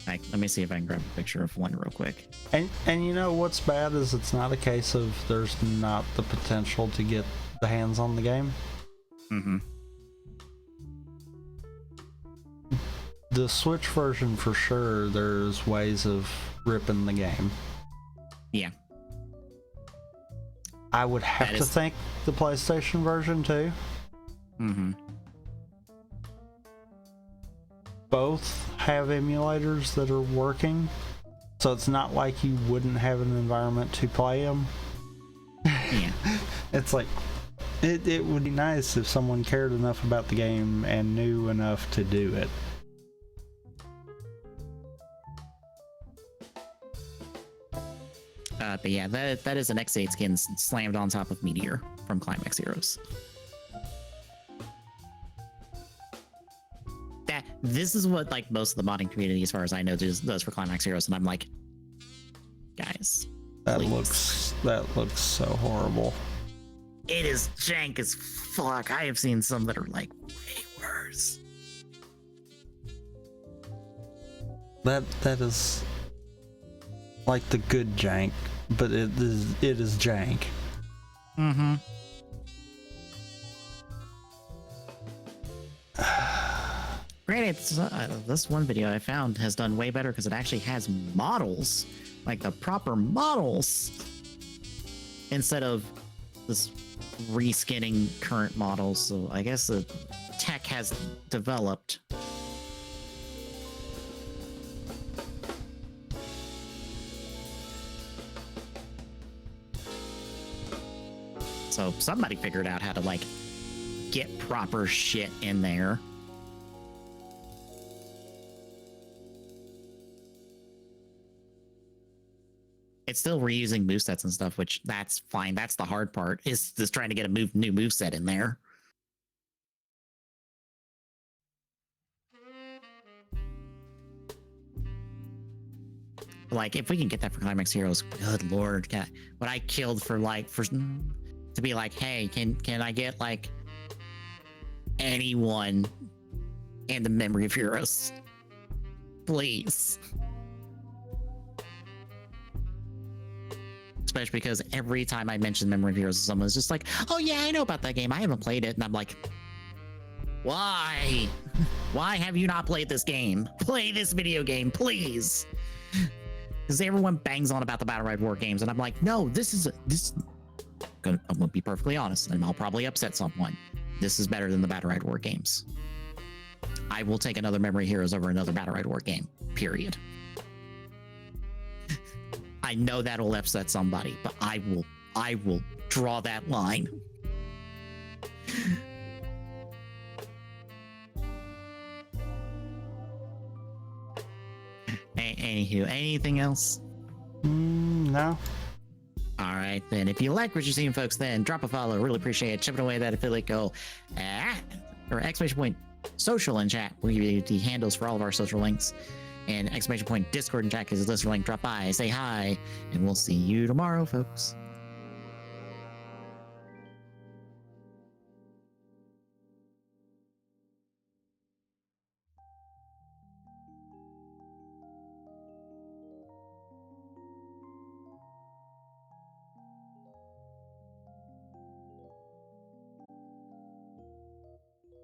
Like, let me see if I can grab a picture of one real quick. And you know what's bad is it's not a case of there's not the potential to get the hands on the game. Mm-hmm. The Switch version, for sure, there's ways of ripping the game. Yeah. I would have to think the PlayStation version too. Mm-hmm. Both have emulators that are working, so it's not like you wouldn't have an environment to play them. Yeah. It's like, it would be nice if someone cared enough about the game and knew enough to do it. But yeah, that is an X8 skin slammed on top of Meteor from Climax Heroes. This is what like most of the modding community, as far as I know, does for Climax Heroes, and I'm like, guys, that please. looks so horrible. It is jank as fuck. I have seen some that are like way worse. That is like the good jank, but it is jank. Mm-hmm. Granted, this one video I found has done way better because it actually has models, like the proper models, instead of this reskinning current models. So I guess the tech has developed. So somebody figured out how to like get proper shit in there. It's still reusing movesets and stuff, which that's fine. That's the hard part, is just trying to get a new moveset in there. Like, if we can get that for Climax Heroes, good lord. What I killed for to be like, hey, can I get like anyone in the Memory of Heroes please. Especially because every time I mention Memory of Heroes, someone's just like, oh yeah, I know about that game. I haven't played it. And I'm like, why? Why have you not played this game? Play this video game, please. Because everyone bangs on about the Battle Royale War games. And I'm like, no, I'm gonna be perfectly honest, and I'll probably upset someone. This is better than the Battle Royale War games. I will take another Memory Heroes over another Battle Royale War game, period. I know that'll upset somebody, but I will draw that line. Anywho, anything else? No. All right, then. If you like what you're seeing, folks, then drop a follow. Really appreciate it. Chipping away that affiliate goal. Or exclamation point social in chat. We'll give you the handles for all of our social links. And exclamation point Discord in chat is a listener link. Drop by, say hi, and we'll see you tomorrow, folks.